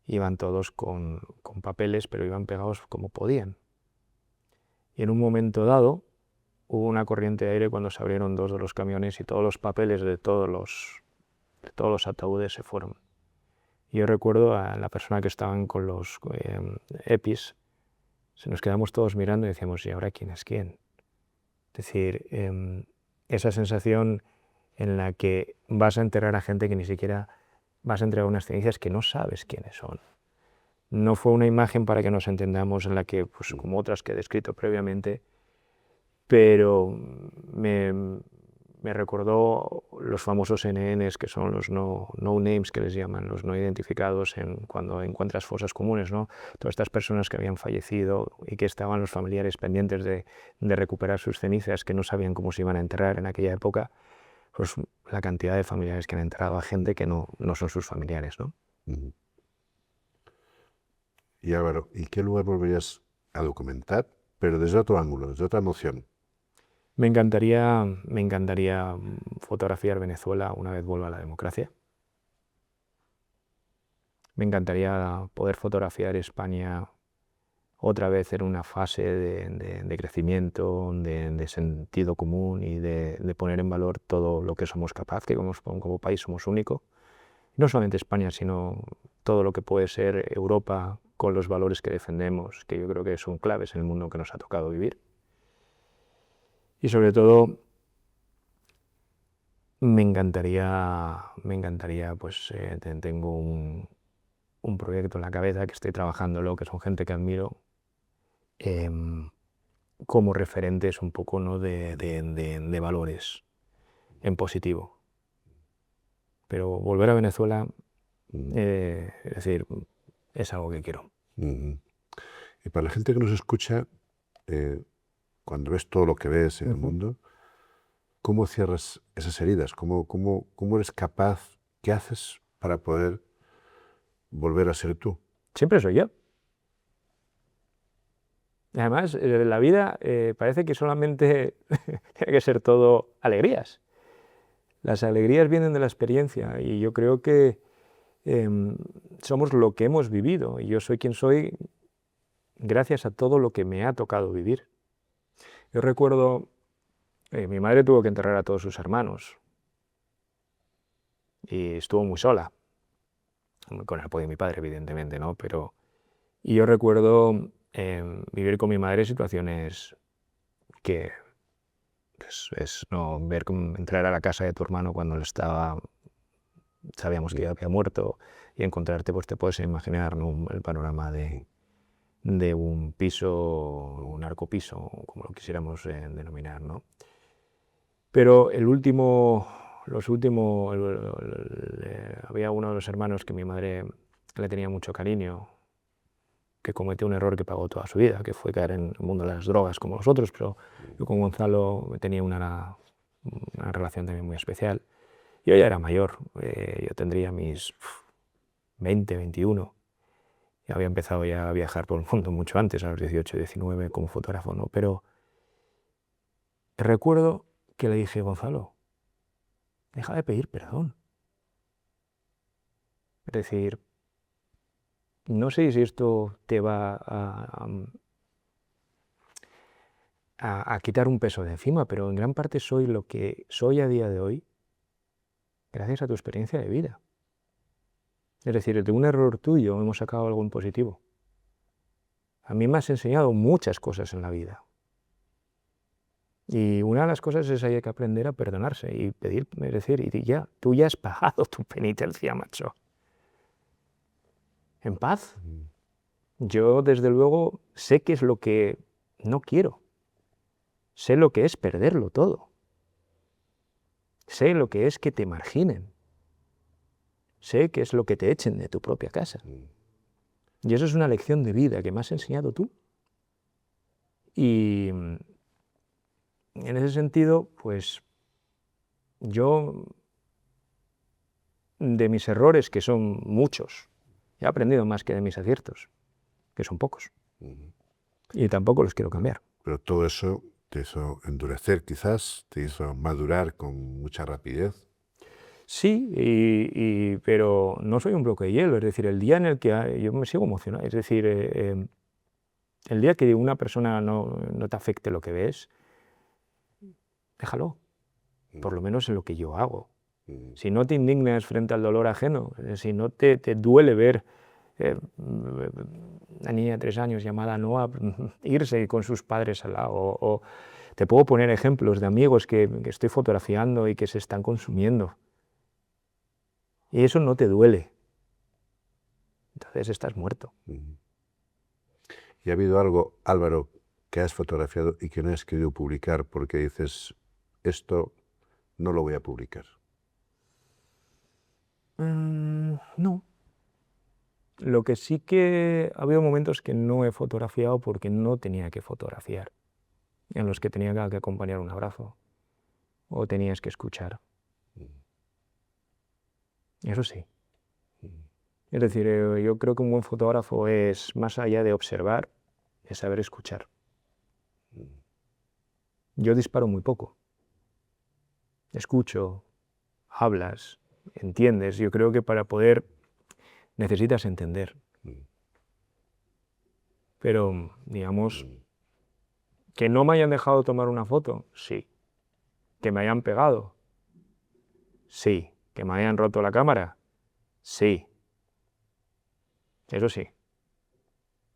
iban todos con papeles, pero iban pegados como podían. Y en un momento dado hubo una corriente de aire cuando se abrieron 2 de los camiones y todos los papeles de todos los ataúdes se fueron. Y yo recuerdo a la persona que estaban con los EPIs, se nos quedamos todos mirando y decíamos, ¿y ahora quién es quién? Es decir, esa sensación en la que vas a enterrar a gente que ni siquiera vas a entregar unas cenizas que no sabes quiénes son. No fue una imagen, para que nos entendamos, en la que, pues, como otras que he descrito previamente, pero me recordó los famosos NNs, que son los no names, que les llaman, los no identificados, cuando encuentras fosas comunes, ¿no? Todas estas personas que habían fallecido y que estaban los familiares pendientes de recuperar sus cenizas, que no sabían cómo se iban a enterrar en aquella época, pues la cantidad de familiares que han enterrado a gente que no son sus familiares, ¿no? Y Álvaro, ¿y qué lugar volverías a documentar, pero desde otro ángulo, desde otra emoción? Me encantaría fotografiar Venezuela una vez vuelva a la democracia. Me encantaría poder fotografiar España otra vez en una fase de crecimiento, de sentido común y de poner en valor todo lo que somos capaces, que como país somos único. No solamente España, sino todo lo que puede ser Europa con los valores que defendemos, que yo creo que son claves en el mundo que nos ha tocado vivir. Y sobre todo, me encantaría, pues tengo un proyecto en la cabeza que estoy trabajándolo, que son gente que admiro, como referentes un poco, ¿no? de valores en positivo. Pero volver a Venezuela, es decir, es algo que quiero. Y para la gente que nos escucha, cuando ves todo lo que ves en el mundo, ¿cómo cierras esas heridas? ¿Cómo eres capaz? ¿Qué haces para poder volver a ser tú? Siempre soy yo. Y además, la vida parece que solamente tiene que ser todo alegrías. Las alegrías vienen de la experiencia y yo creo que somos lo que hemos vivido y yo soy quien soy gracias a todo lo que me ha tocado vivir. Yo recuerdo, mi madre tuvo que enterrar a todos sus hermanos y estuvo muy sola, con el apoyo de mi padre, evidentemente, ¿no? Y yo recuerdo vivir con mi madre situaciones que es no ver entrar a la casa de tu hermano cuando él sabíamos que había muerto y encontrarte, pues te puedes imaginar, ¿no? El panorama de un piso, un narcopiso, como lo quisiéramos denominar, ¿no? Pero había uno de los hermanos que mi madre le tenía mucho cariño, que cometió un error que pagó toda su vida, que fue caer en el mundo de las drogas como nosotros, pero yo con Gonzalo tenía una relación también muy especial. Yo ya era mayor, yo tendría mis 20, 21, y había empezado ya a viajar por el mundo mucho antes, a los 18, 19, como fotógrafo, ¿no? Pero recuerdo que le dije: Gonzalo, deja de pedir perdón. Es decir, no sé si esto te va a quitar un peso de encima, pero en gran parte soy lo que soy a día de hoy gracias a tu experiencia de vida. Es decir, de un error tuyo hemos sacado algo en positivo. A mí me has enseñado muchas cosas en la vida. Y una de las cosas es que hay que aprender a perdonarse y pedir, es decir, y ya, tú ya has pagado tu penitencia, macho. En paz. Yo, desde luego, sé qué es lo que no quiero. Sé lo que es perderlo todo. Sé lo que es que te marginen. Sé qué es lo que te echen de tu propia casa. Y eso es una lección de vida que me has enseñado tú. Y en ese sentido, pues yo, de mis errores, que son muchos, he aprendido más que de mis aciertos, que son pocos. Y tampoco los quiero cambiar. Pero todo eso te hizo endurecer quizás, te hizo madurar con mucha rapidez. Sí, pero no soy un bloque de hielo, es decir, el día en el que yo me sigo emocionado, es decir, el día que una persona no te afecte lo que ves, déjalo, por lo menos en lo que yo hago. Si no te indignas frente al dolor ajeno, si no te duele ver una niña de 3 años llamada Noah irse con sus padres al lado, o te puedo poner ejemplos de amigos que estoy fotografiando y que se están consumiendo, y eso no te duele, entonces estás muerto. ¿Y ha habido algo, Álvaro, que has fotografiado y que no has querido publicar porque dices, esto no lo voy a publicar? No. Lo que sí que ha habido momentos que no he fotografiado porque no tenía que fotografiar, en los que tenía que acompañar un abrazo o tenías que escuchar. Eso sí. Es decir, yo creo que un buen fotógrafo es, más allá de observar, es saber escuchar. Yo disparo muy poco. Escucho, hablas, entiendes. Yo creo que para poder necesitas entender. Pero, digamos, que no me hayan dejado tomar una foto, sí. Que me hayan pegado, sí. Que me hayan roto la cámara, sí. Eso sí.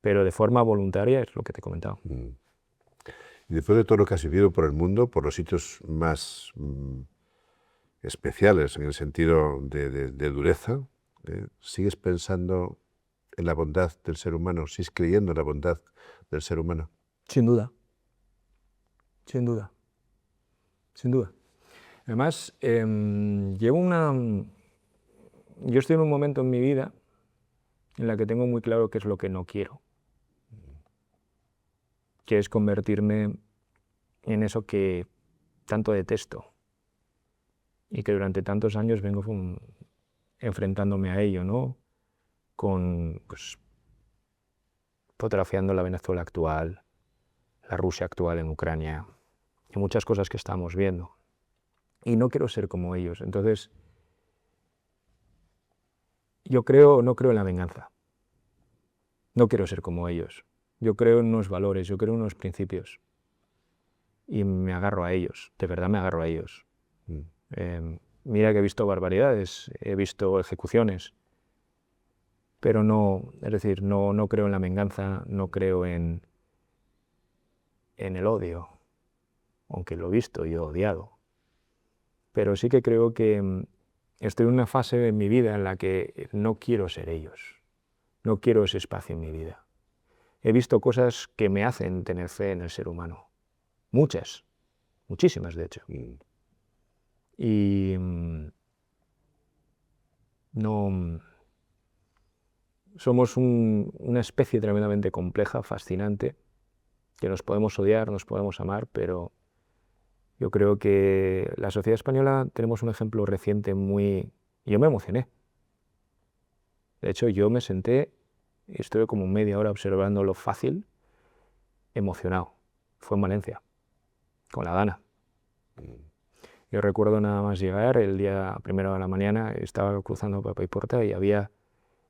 Pero de forma voluntaria es lo que te he comentado. Y después de todo lo que has vivido por el mundo, por los sitios más especiales en el sentido de dureza, ¿sigues pensando en la bondad del ser humano? ¿Sigues creyendo en la bondad del ser humano? Sin duda. Sin duda. Sin duda. Además, yo estoy en un momento en mi vida en la que tengo muy claro qué es lo que no quiero, que es convertirme en eso que tanto detesto y que durante tantos años vengo enfrentándome a ello, ¿no? Pues, fotografiando la Venezuela actual, la Rusia actual en Ucrania y muchas cosas que estamos viendo. Y no quiero ser como ellos. Entonces, no creo en la venganza. No quiero ser como ellos. Yo creo en unos valores, yo creo en unos principios. Y me agarro a ellos, de verdad me agarro a ellos. Mira que he visto barbaridades, he visto ejecuciones, pero no, es decir, no creo en la venganza, no creo en el odio, aunque lo he visto y he odiado. Pero sí que creo que estoy en una fase en mi vida en la que no quiero ser ellos, no quiero ese espacio en mi vida. He visto cosas que me hacen tener fe en el ser humano, muchas, muchísimas de hecho. Y no... Somos una especie tremendamente compleja, fascinante, que nos podemos odiar, nos podemos amar, pero yo creo que la sociedad española tenemos un ejemplo reciente muy... Yo me emocioné. De hecho, yo me senté y estuve como media hora observando lo fácil, emocionado. Fue en Valencia, con la Dana. Yo recuerdo nada más llegar, el día primero de la mañana, estaba cruzando Papa y Porta y había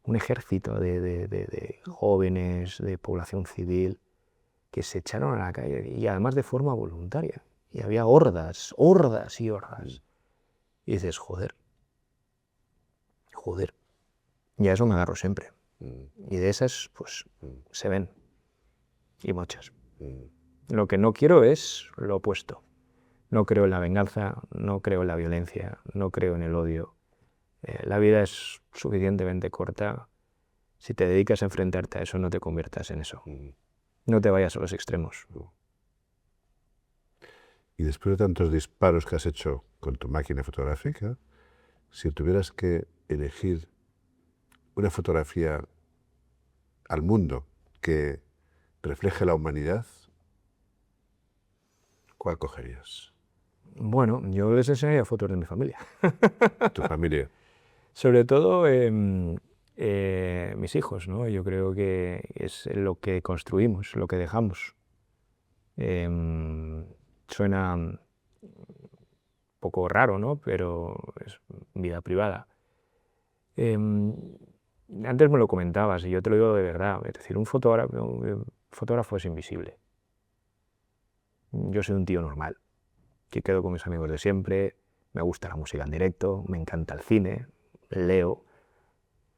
un ejército de jóvenes, de población civil, que se echaron a la calle, y además de forma voluntaria. Y había hordas, hordas y hordas. Y dices, joder. Y a eso me agarro siempre. Y de esas, pues, se ven. Y muchas. Lo que no quiero es lo opuesto. No creo en la venganza, no creo en la violencia, no creo en el odio. La vida es suficientemente corta. Si te dedicas a enfrentarte a eso, no te conviertas en eso. No te vayas a los extremos. Y después de tantos disparos que has hecho con tu máquina fotográfica, si tuvieras que elegir una fotografía al mundo que refleje la humanidad, ¿cuál cogerías? Bueno, yo les enseñaría fotos de mi familia. ¿Tu familia? Sobre todo mis hijos, ¿no? Yo creo que es lo que construimos, lo que dejamos. Suena un poco raro, ¿no? Pero es vida privada. Antes me lo comentabas y yo te lo digo de verdad. Es decir, un fotógrafo es invisible. Yo soy un tío normal, que quedo con mis amigos de siempre, me gusta la música en directo, me encanta el cine, leo.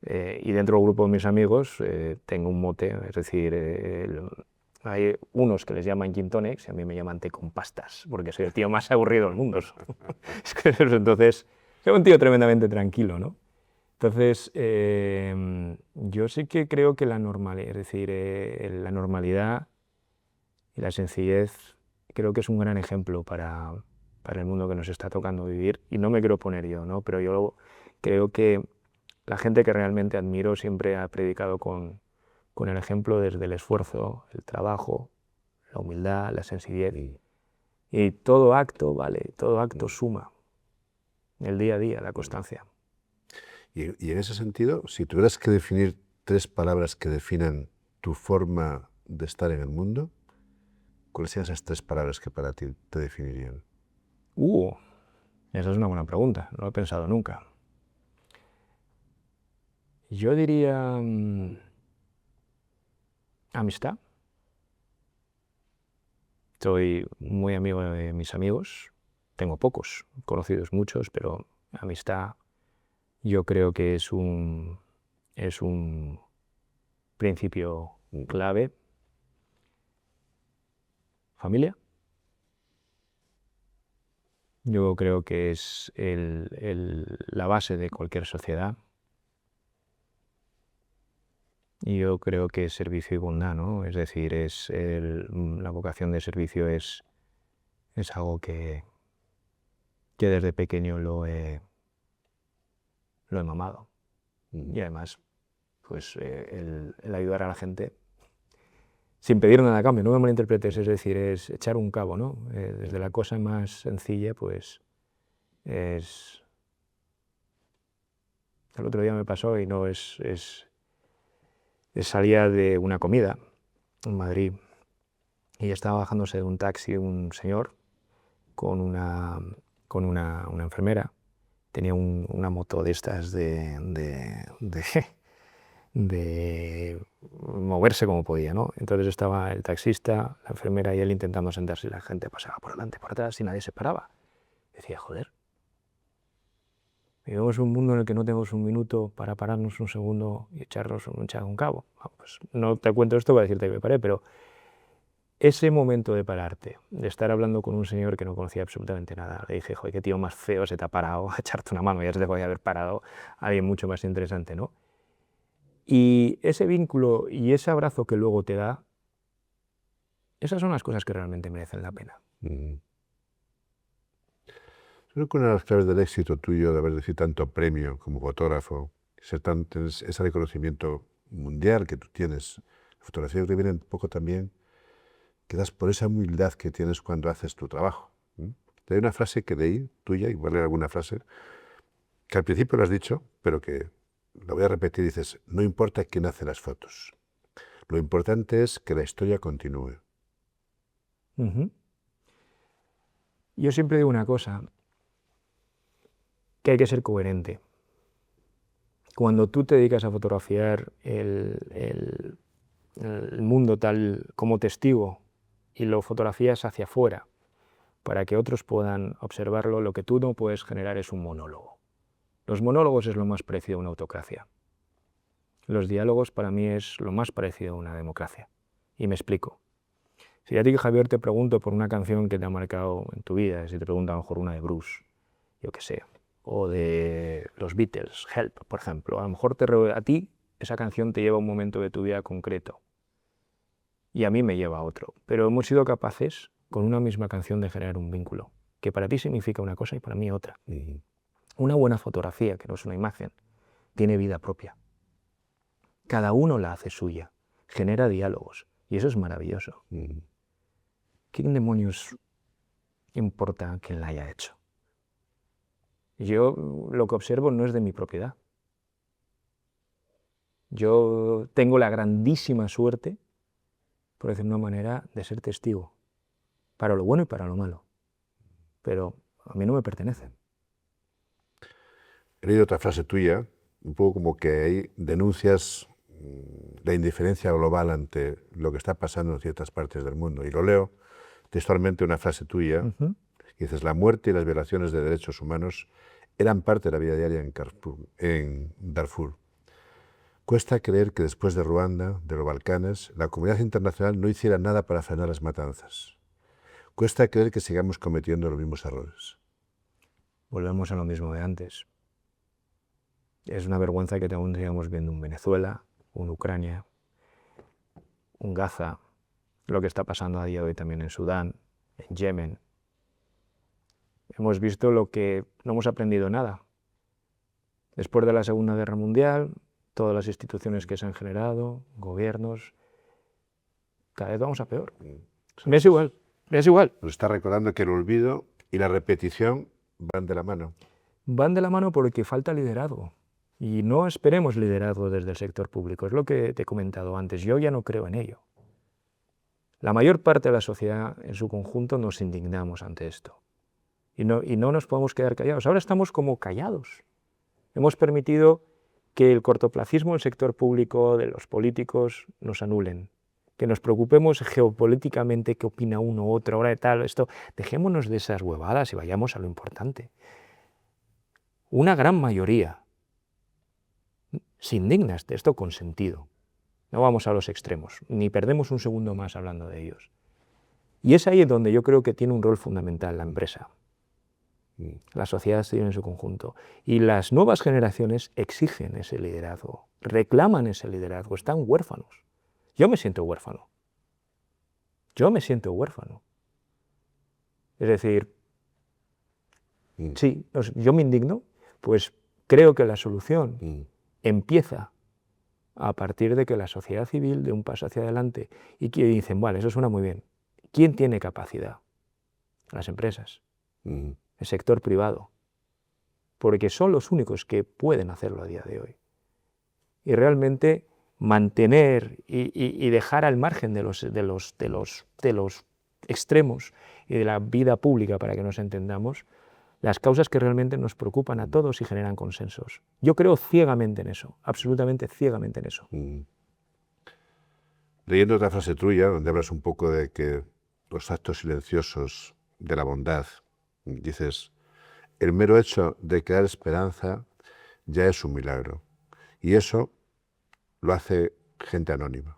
Y dentro del grupo de mis amigos tengo un mote, es decir, hay unos que les llaman gin tonics y a mí me llaman té con pastas, porque soy el tío más aburrido del mundo. Es que entonces, soy un tío tremendamente tranquilo, ¿no? Entonces, yo sí que creo que la normalidad, es decir, la normalidad y la sencillez, creo que es un gran ejemplo para el mundo que nos está tocando vivir. Y no me quiero poner yo, ¿no? Pero yo creo que la gente que realmente admiro siempre ha predicado con el ejemplo desde el esfuerzo, el trabajo, la humildad, la sencillez. Y todo acto, vale, todo acto suma. El día a día, la constancia. Y en ese sentido, si tuvieras que definir 3 palabras que definan tu forma de estar en el mundo, ¿cuáles serían esas 3 palabras que para ti te definirían? Esa es una buena pregunta, no lo he pensado nunca. Yo diría amistad. Soy muy amigo de mis amigos. Tengo pocos, conocidos muchos, pero amistad yo creo que es un principio clave. Familia. Yo creo que es la base de cualquier sociedad. Y yo creo que es servicio y bondad, ¿no? Es decir, la vocación de servicio es algo que desde pequeño lo he mamado. Y además, pues el ayudar a la gente sin pedir nada a cambio, no me malinterpretes, es decir, es echar un cabo, ¿no? Desde la cosa más sencilla, pues es... El otro día me pasó y no salía de una comida en Madrid y estaba bajándose de un taxi un señor con una enfermera. Tenía una moto de estas de moverse como podía, ¿no? Entonces estaba el taxista, la enfermera y él intentando sentarse y la gente pasaba por delante, por atrás y nadie se paraba. Decía, joder, vivimos en un mundo en el que no tenemos un minuto para pararnos un segundo y echar un cabo. Pues no te cuento esto para decirte que me paré, pero ese momento de pararte, de estar hablando con un señor que no conocía absolutamente nada, le dije, joder, qué tío más feo se te ha parado a echarte una mano, ya se te podía haber parado a alguien mucho más interesante, ¿no? Y ese vínculo y ese abrazo que luego te da, esas son las cosas que realmente merecen la pena. Creo que una de las claves del éxito tuyo, de haber recibido tanto premio como fotógrafo, ese reconocimiento mundial que tú tienes, la fotografía que viene un poco también, que das por esa humildad que tienes cuando haces tu trabajo. Te doy una frase que leí tuya, igual era alguna frase, que al principio lo has dicho, pero que la voy a repetir, dices, no importa quién hace las fotos, lo importante es que la historia continúe. Yo siempre digo una cosa, que hay que ser coherente. Cuando tú te dedicas a fotografiar el mundo tal como testigo y lo fotografías hacia afuera para que otros puedan observarlo, lo que tú no puedes generar es un monólogo. Los monólogos es lo más parecido a una autocracia. Los diálogos para mí es lo más parecido a una democracia. Y me explico. Si a ti, Javier, te pregunto por una canción que te ha marcado en tu vida, si te pregunto a lo mejor una de Bruce, yo qué sé, o de los Beatles, Help, por ejemplo, a lo mejor a ti esa canción te lleva a un momento de tu vida concreto y a mí me lleva a otro, pero hemos sido capaces con una misma canción de generar un vínculo, que para ti significa una cosa y para mí otra. Una buena fotografía, que no es una imagen, tiene vida propia. Cada uno la hace suya, genera diálogos y eso es maravilloso. ¿Quién demonios importa quién la haya hecho? Yo lo que observo no es de mi propiedad. Yo tengo la grandísima suerte, por decir de una manera, de ser testigo, para lo bueno y para lo malo, pero a mí no me pertenece. He leído otra frase tuya, un poco como que ahí denuncias la indiferencia global ante lo que está pasando en ciertas partes del mundo. Y lo leo textualmente, una frase tuya, que dices, la muerte y las violaciones de derechos humanos eran parte de la vida diaria en Darfur. Cuesta creer que después de Ruanda, de los Balcanes, la comunidad internacional no hiciera nada para frenar las matanzas. Cuesta creer que sigamos cometiendo los mismos errores. Volvemos a lo mismo de antes. Es una vergüenza que aún sigamos viendo un Venezuela, un Ucrania, un Gaza, lo que está pasando a día de hoy también en Sudán, en Yemen. Hemos visto lo que no hemos aprendido nada. Después de la Segunda Guerra Mundial, todas las instituciones que se han generado, gobiernos, cada vez vamos a peor. Me es igual, me es igual. Nos está recordando que el olvido y la repetición van de la mano. Van de la mano porque falta liderazgo. Y no esperemos liderazgo desde el sector público, es lo que te he comentado antes, yo ya no creo en ello. La mayor parte de la sociedad en su conjunto nos indignamos ante esto. Y no nos podemos quedar callados. Ahora estamos como callados. Hemos permitido que el cortoplacismo del sector público, de los políticos, nos anulen. Que nos preocupemos geopolíticamente qué opina uno u otro, ahora de tal, esto. Dejémonos de esas huevadas y vayamos a lo importante. Una gran mayoría se indigna de esto con sentido. No vamos a los extremos, ni perdemos un segundo más hablando de ellos. Y es ahí donde yo creo que tiene un rol fundamental la empresa. La sociedad civil en su conjunto. Y las nuevas generaciones exigen ese liderazgo, reclaman ese liderazgo, están huérfanos. Yo me siento huérfano. Yo me siento huérfano. Es decir, sí, yo me indigno, pues creo que la solución empieza a partir de que la sociedad civil dé un paso hacia adelante y que dicen, vale, eso suena muy bien. ¿Quién tiene capacidad? Las empresas, el sector privado, porque son los únicos que pueden hacerlo a día de hoy. Y realmente mantener y dejar al margen de los extremos y de la vida pública, para que nos entendamos, las causas que realmente nos preocupan a todos y generan consensos. Yo creo ciegamente en eso, absolutamente ciegamente en eso. Leyendo otra frase tuya, donde hablas un poco de que los actos silenciosos de la bondad, dices, el mero hecho de crear esperanza ya es un milagro. Y eso lo hace gente anónima.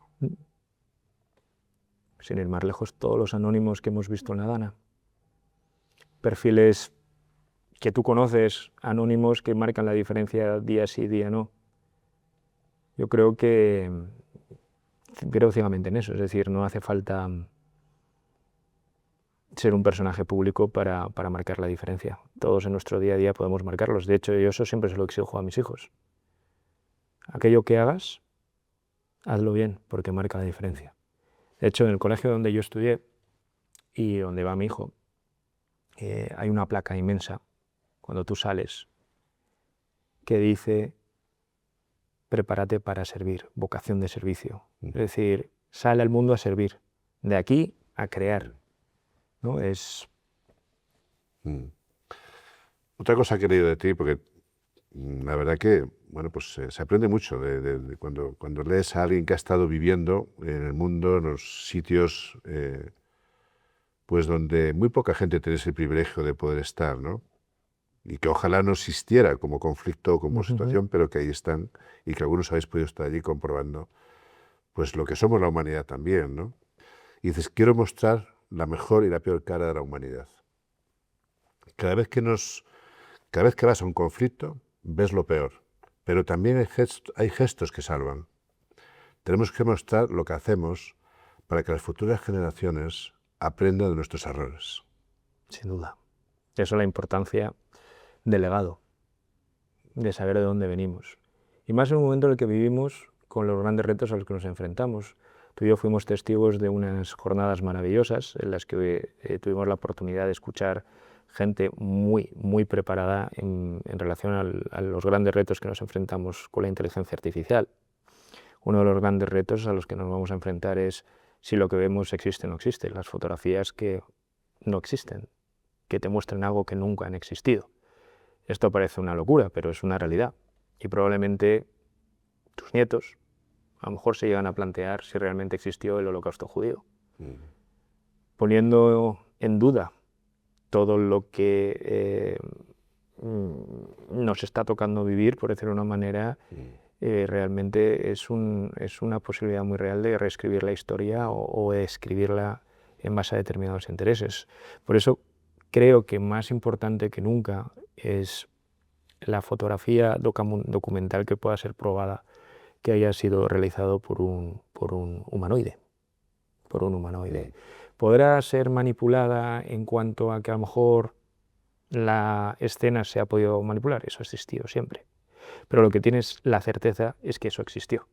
Sin ir más lejos, todos los anónimos que hemos visto en la Dana. Perfiles que tú conoces, anónimos que marcan la diferencia día sí, día no. Yo creo ciegamente en eso, es decir, no hace falta ser un personaje público para marcar la diferencia. Todos en nuestro día a día podemos marcarlos. De hecho, yo eso siempre se lo exijo a mis hijos. Aquello que hagas, hazlo bien, porque marca la diferencia. De hecho, en el colegio donde yo estudié y donde va mi hijo, hay una placa inmensa cuando tú sales que dice prepárate para servir, vocación de servicio. Es decir, sale al mundo a servir, de aquí a crear, ¿no? Otra cosa que he leído de ti, porque la verdad que bueno, pues se aprende mucho de cuando lees a alguien que ha estado viviendo en el mundo, en los sitios pues donde muy poca gente tiene ese privilegio de poder estar, ¿no? Y que ojalá no existiera como conflicto o como situación, pero que ahí están y que algunos habéis podido estar allí comprobando pues lo que somos la humanidad también, ¿no? Y dices, quiero mostrar la mejor y la peor cara de la humanidad. Cada vez que vas a un conflicto, ves lo peor, pero también hay gestos que salvan. Tenemos que mostrar lo que hacemos para que las futuras generaciones aprendan de nuestros errores. Sin duda. Eso es la importancia del legado, de saber de dónde venimos. Y más en un momento en el que vivimos con los grandes retos a los que nos enfrentamos. Tú y yo fuimos testigos de unas jornadas maravillosas en las que tuvimos la oportunidad de escuchar gente muy preparada en relación a los grandes retos que nos enfrentamos con la inteligencia artificial. Uno de los grandes retos a los que nos vamos a enfrentar es si lo que vemos existe o no existe. Las fotografías que no existen, que te muestran algo que nunca han existido. Esto parece una locura, pero es una realidad. Y probablemente tus nietos a lo mejor se llegan a plantear si realmente existió el Holocausto judío. Poniendo en duda todo lo que nos está tocando vivir, por decirlo de una manera, realmente es una posibilidad muy real de reescribir la historia o escribirla en base a determinados intereses. Por eso creo que más importante que nunca es la fotografía documental que pueda ser probada que haya sido realizado por un humanoide. Podrá ser manipulada en cuanto a que a lo mejor la escena se ha podido manipular, eso ha existido siempre. Pero lo que tienes la certeza es que eso existió.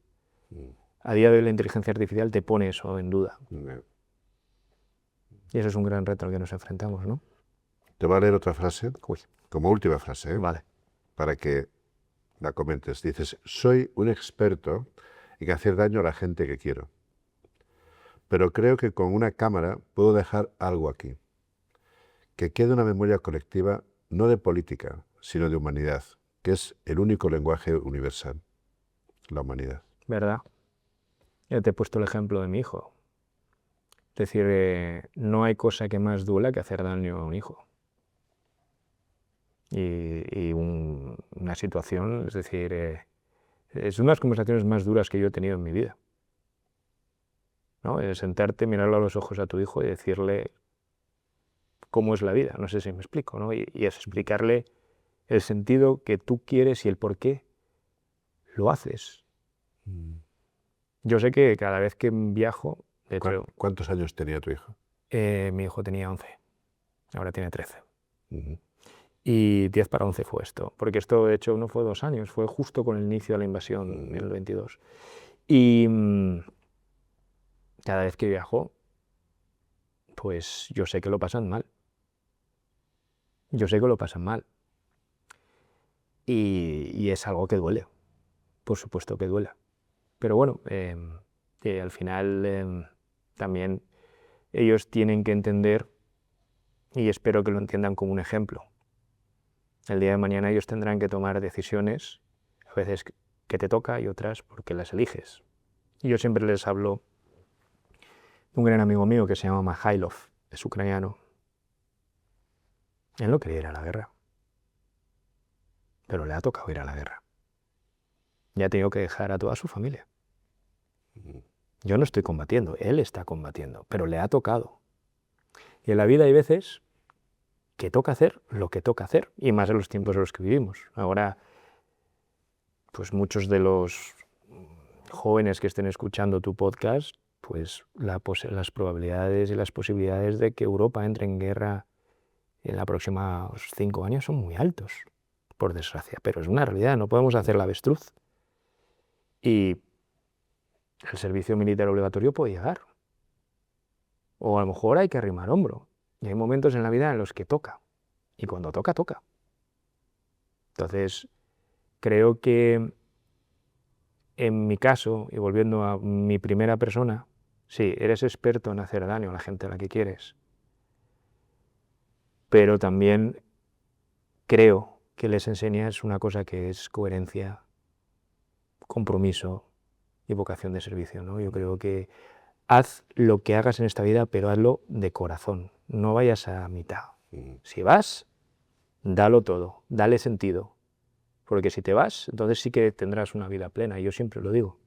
A día de hoy la inteligencia artificial te pone eso en duda. Y eso es un gran reto al que nos enfrentamos, ¿no? Te voy a leer otra frase, Uy. como última frase, Vale. Para que la comentes. Dices, soy un experto en hacer daño a la gente que quiero, pero creo que con una cámara puedo dejar algo aquí, que quede una memoria colectiva no de política, sino de humanidad, que es el único lenguaje universal, la humanidad. ¿Verdad? Ya te he puesto el ejemplo de mi hijo. Es decir, no hay cosa que más duela que hacer daño a un hijo. Y una situación, es decir, es una de las conversaciones más duras que yo he tenido en mi vida, ¿no? Sentarte, mirarle a los ojos a tu hijo y decirle cómo es la vida, no sé si me explico, ¿no? Y es explicarle el sentido que tú quieres y el por qué lo haces. Yo sé que cada vez que viajo... ¿Cuántos años tenía tu hijo? Mi hijo tenía 11, ahora tiene 13. Y 10 para 11 fue esto, porque esto de hecho no fue 2 años, fue justo con el inicio de la invasión en el 22. Y cada vez que viajo, pues yo sé que lo pasan mal. Yo sé que lo pasan mal. Y es algo que duele, por supuesto que duele. Pero bueno, que al final también ellos tienen que entender, y espero que lo entiendan como un ejemplo. El día de mañana ellos tendrán que tomar decisiones, a veces que te toca y otras porque las eliges. Y yo siempre les hablo de un gran amigo mío que se llama Mikhailov, es ucraniano. Él no quería ir a la guerra, pero le ha tocado ir a la guerra. Y ha tenido que dejar a toda su familia. Yo no estoy combatiendo, él está combatiendo, pero le ha tocado. Y en la vida hay veces que toca hacer lo que toca hacer, y más en los tiempos en los que vivimos. Ahora, pues muchos de los jóvenes que estén escuchando tu podcast, pues las probabilidades y las posibilidades de que Europa entre en guerra en los próximos 5 años son muy altos, por desgracia. Pero es una realidad, no podemos hacer la avestruz. Y el servicio militar obligatorio puede llegar. O a lo mejor hay que arrimar hombro. Y hay momentos en la vida en los que toca. Y cuando toca, toca. Entonces, creo que en mi caso, y volviendo a mi primera persona, sí, eres experto en hacer daño a la gente a la que quieres. Pero también creo que les enseñas una cosa que es coherencia, compromiso y vocación de servicio, ¿no? Yo creo que haz lo que hagas en esta vida, pero hazlo de corazón. No vayas a mitad. Si vas, dalo todo, dale sentido. Porque si te vas, entonces sí que tendrás una vida plena. Y yo siempre lo digo.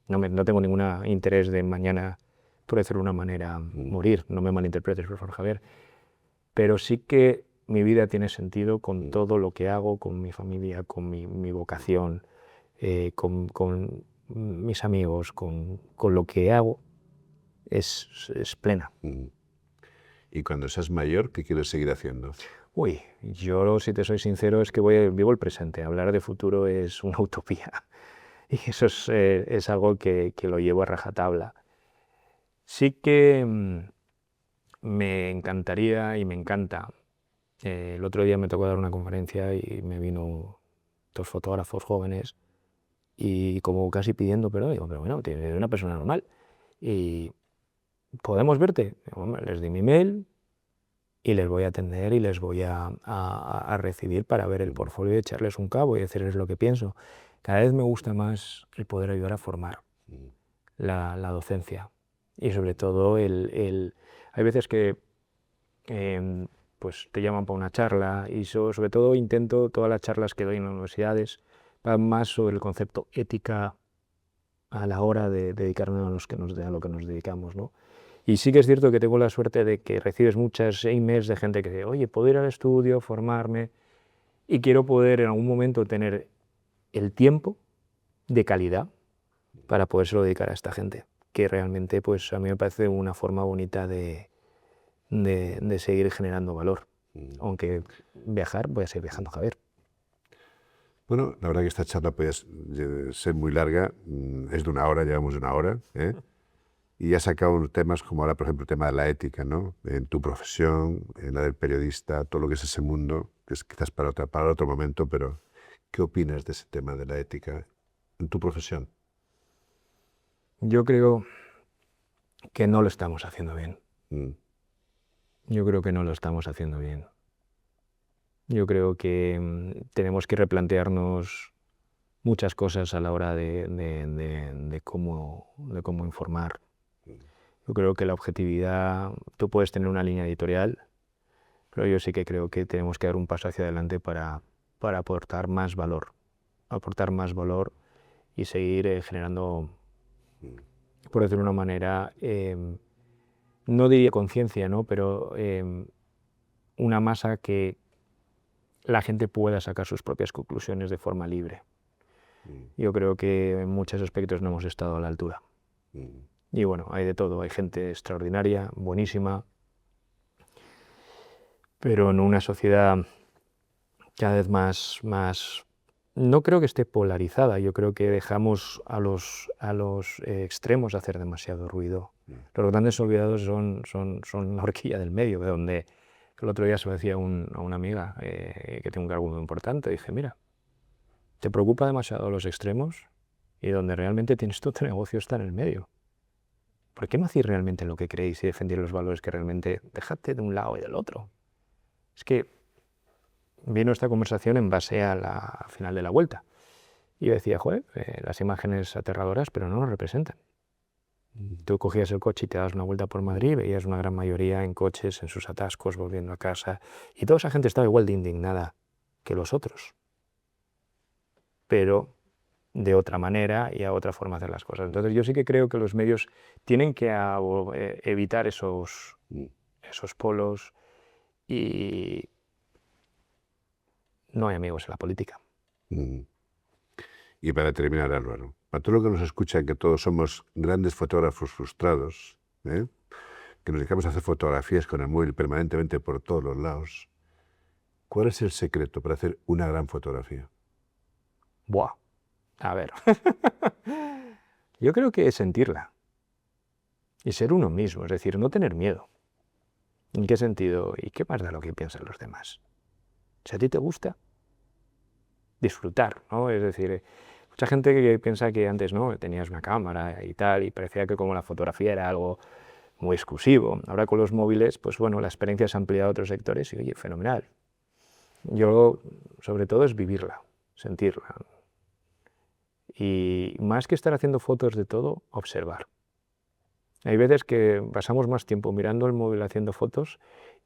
No tengo ningún interés de mañana, por decirlo de una manera, morir. No me malinterpretes, por favor, Javier. Pero sí que mi vida tiene sentido con todo lo que hago, con mi familia, con mi vocación, con mis amigos, con lo que hago. Es plena. Y cuando seas mayor, ¿qué quieres seguir haciendo? Uy, yo, si te soy sincero, es que vivo el presente. Hablar de futuro es una utopía. Y eso es algo que lo llevo a rajatabla. Sí que me encantaría y me encanta. El otro día me tocó dar una conferencia y me vino 2 fotógrafos jóvenes y como casi pidiendo perdón. Digo, pero bueno, eres una persona normal y ¿podemos verte? Bueno, les di mi mail y les voy a atender y les voy a recibir para ver el portfolio y echarles un cabo y decirles lo que pienso. Cada vez me gusta más el poder ayudar a formar la docencia y sobre todo hay veces que pues te llaman para una charla y sobre todo intento, todas las charlas que doy en las universidades, van más sobre el concepto ética a la hora de dedicarnos a lo que nos dedicamos, ¿no? Y sí que es cierto que tengo la suerte de que recibes muchas emails de gente que dice, oye, puedo ir al estudio, formarme, y quiero poder en algún momento tener el tiempo de calidad para podérselo dedicar a esta gente, que realmente pues a mí me parece una forma bonita de seguir generando valor. Aunque viajar, voy a seguir viajando, Javier. Bueno, la verdad que esta charla puede ser muy larga, es de 1 hora, llevamos 1 hora, ¿eh? Y has sacado temas como ahora, por ejemplo, el tema de la ética, ¿no? En tu profesión, en la del periodista, todo lo que es ese mundo, que es quizás para otro momento, pero ¿qué opinas de ese tema de la ética en tu profesión? Yo creo que no lo estamos haciendo bien. Yo creo que no lo estamos haciendo bien. Yo creo que tenemos que replantearnos muchas cosas a la hora de cómo informar. Yo creo que la objetividad, tú puedes tener una línea editorial, pero yo sí que creo que tenemos que dar un paso hacia adelante para aportar más valor y seguir generando, por decirlo de una manera, no diría conciencia, ¿no? Pero una masa que la gente pueda sacar sus propias conclusiones de forma libre. Yo creo que en muchos aspectos no hemos estado a la altura. Y bueno, hay de todo, hay gente extraordinaria, buenísima, pero en una sociedad cada vez más, no creo que esté polarizada, yo creo que dejamos a los extremos hacer demasiado ruido. Los grandes olvidados son la horquilla del medio, de donde el otro día se lo decía a una amiga que tiene un cargo muy importante, dije, mira, te preocupa demasiado los extremos y donde realmente tienes tu negocio está en el medio. ¿Por qué no hacéis realmente lo que creéis y defendéis los valores que realmente dejate de un lado y del otro? Es que vino esta conversación en base a la final de la Vuelta. Y yo decía, joder, las imágenes aterradoras, pero no nos representan. Tú cogías el coche y te dabas una vuelta por Madrid, veías una gran mayoría en coches, en sus atascos, volviendo a casa, y toda esa gente estaba igual de indignada que los otros, pero de otra manera y a otra forma de hacer las cosas. Entonces yo sí que creo que los medios tienen que evitar esos polos, y no hay amigos en la política. Y para terminar, Álvaro, para todo lo que nos escucha, que todos somos grandes fotógrafos frustrados, que nos dedicamos a hacer fotografías con el móvil permanentemente por todos los lados, ¿cuál es el secreto para hacer una gran fotografía? Buah, a ver, yo creo que es sentirla y ser uno mismo, es decir, no tener miedo. ¿En qué sentido? ¿Y qué más da lo que piensan los demás? Si a ti te gusta, disfrutar, ¿no? Es decir, mucha gente que piensa que antes, ¿no?, tenías una cámara y tal, y parecía que como la fotografía era algo muy exclusivo. Ahora con los móviles, pues bueno, la experiencia se ha ampliado a otros sectores y, oye, fenomenal. Yo, sobre todo, es vivirla, sentirla. Y más que estar haciendo fotos de todo, observar. Hay veces que pasamos más tiempo mirando el móvil haciendo fotos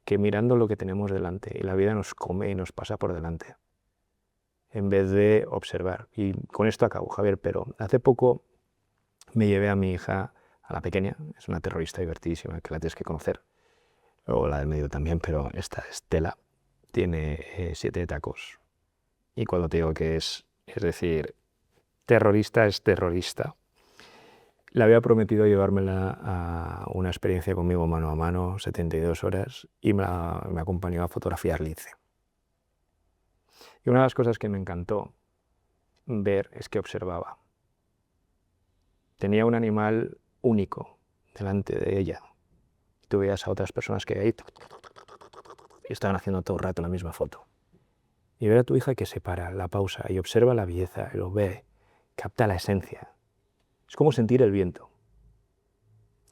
que mirando lo que tenemos delante, y la vida nos come y nos pasa por delante, en vez de observar. Y con esto acabo, Javier, pero hace poco me llevé a mi hija, a la pequeña, es una terrorista divertidísima, que la tienes que conocer, o la del medio también, pero esta es tela, tiene 7 tacos. Y cuando te digo que es decir, terrorista es terrorista. Le había prometido llevármela a una experiencia conmigo mano a mano, 72 horas, y me acompañó a fotografiar lince. Y una de las cosas que me encantó ver es que observaba. Tenía un animal único delante de ella. Tú veías a otras personas que ahí y estaban haciendo todo el rato la misma foto. Y ver a tu hija que se para, la pausa y observa la belleza, y lo ve, capta la esencia. Es como sentir el viento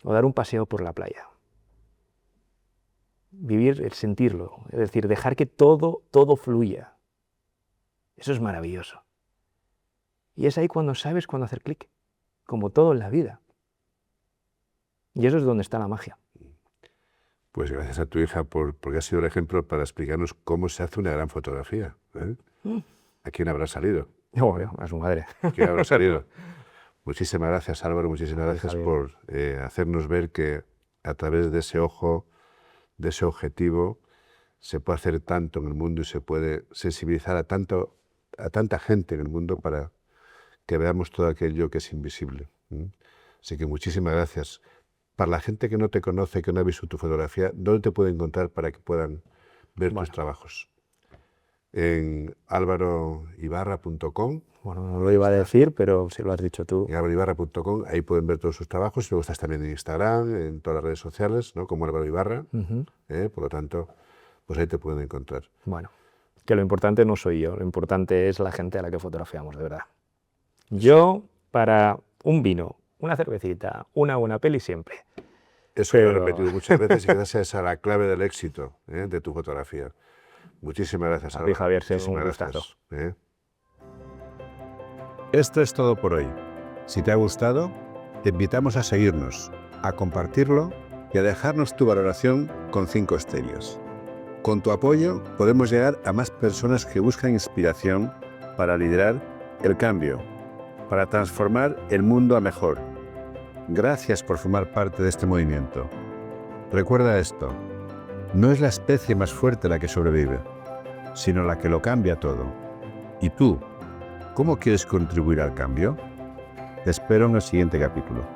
o dar un paseo por la playa. Vivir el sentirlo, es decir, dejar que todo fluya. Eso es maravilloso. Y es ahí cuando sabes cuándo hacer clic, como todo en la vida. Y eso es donde está la magia. Pues gracias a tu hija porque ha sido el ejemplo para explicarnos cómo se hace una gran fotografía. ¿A quién habrá salido? A su madre. ¿A quién habrá salido? Muchísimas gracias, Álvaro, muchísimas gracias por hacernos ver que a través de ese ojo, de ese objetivo, se puede hacer tanto en el mundo y se puede sensibilizar a tanta gente en el mundo para que veamos todo aquello que es invisible. Así que muchísimas gracias. Para la gente que no te conoce, que no ha visto tu fotografía, ¿dónde te puede encontrar para que puedan ver tus trabajos? En alvaroibarra.com. Bueno, no lo iba a decir, pero si lo has dicho tú. En alvaroibarra.com, ahí pueden ver todos sus trabajos. Luego estás también en Instagram, en todas las redes sociales, ¿no?, como Álvaro Ibarra. Por lo tanto, pues ahí te pueden encontrar. Bueno, que lo importante no soy yo, lo importante es la gente a la que fotografiamos, de verdad. Yo, para un vino, una cervecita, una buena peli siempre. Eso lo he repetido muchas veces y quizás esa es la clave del éxito de tu fotografía. Muchísimas gracias, a ti, Javier, muchísimas un gustazo. Esto es todo por hoy. Si te ha gustado, te invitamos a seguirnos, a compartirlo y a dejarnos tu valoración con 5 estrellas. Con tu apoyo podemos llegar a más personas que buscan inspiración para liderar el cambio, para transformar el mundo a mejor. Gracias por formar parte de este movimiento. Recuerda esto, no es la especie más fuerte la que sobrevive, sino la que lo cambia todo. ¿Y tú, cómo quieres contribuir al cambio? Te espero en el siguiente capítulo.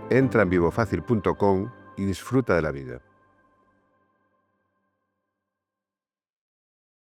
Entra en vivofacil.com y disfruta de la vida.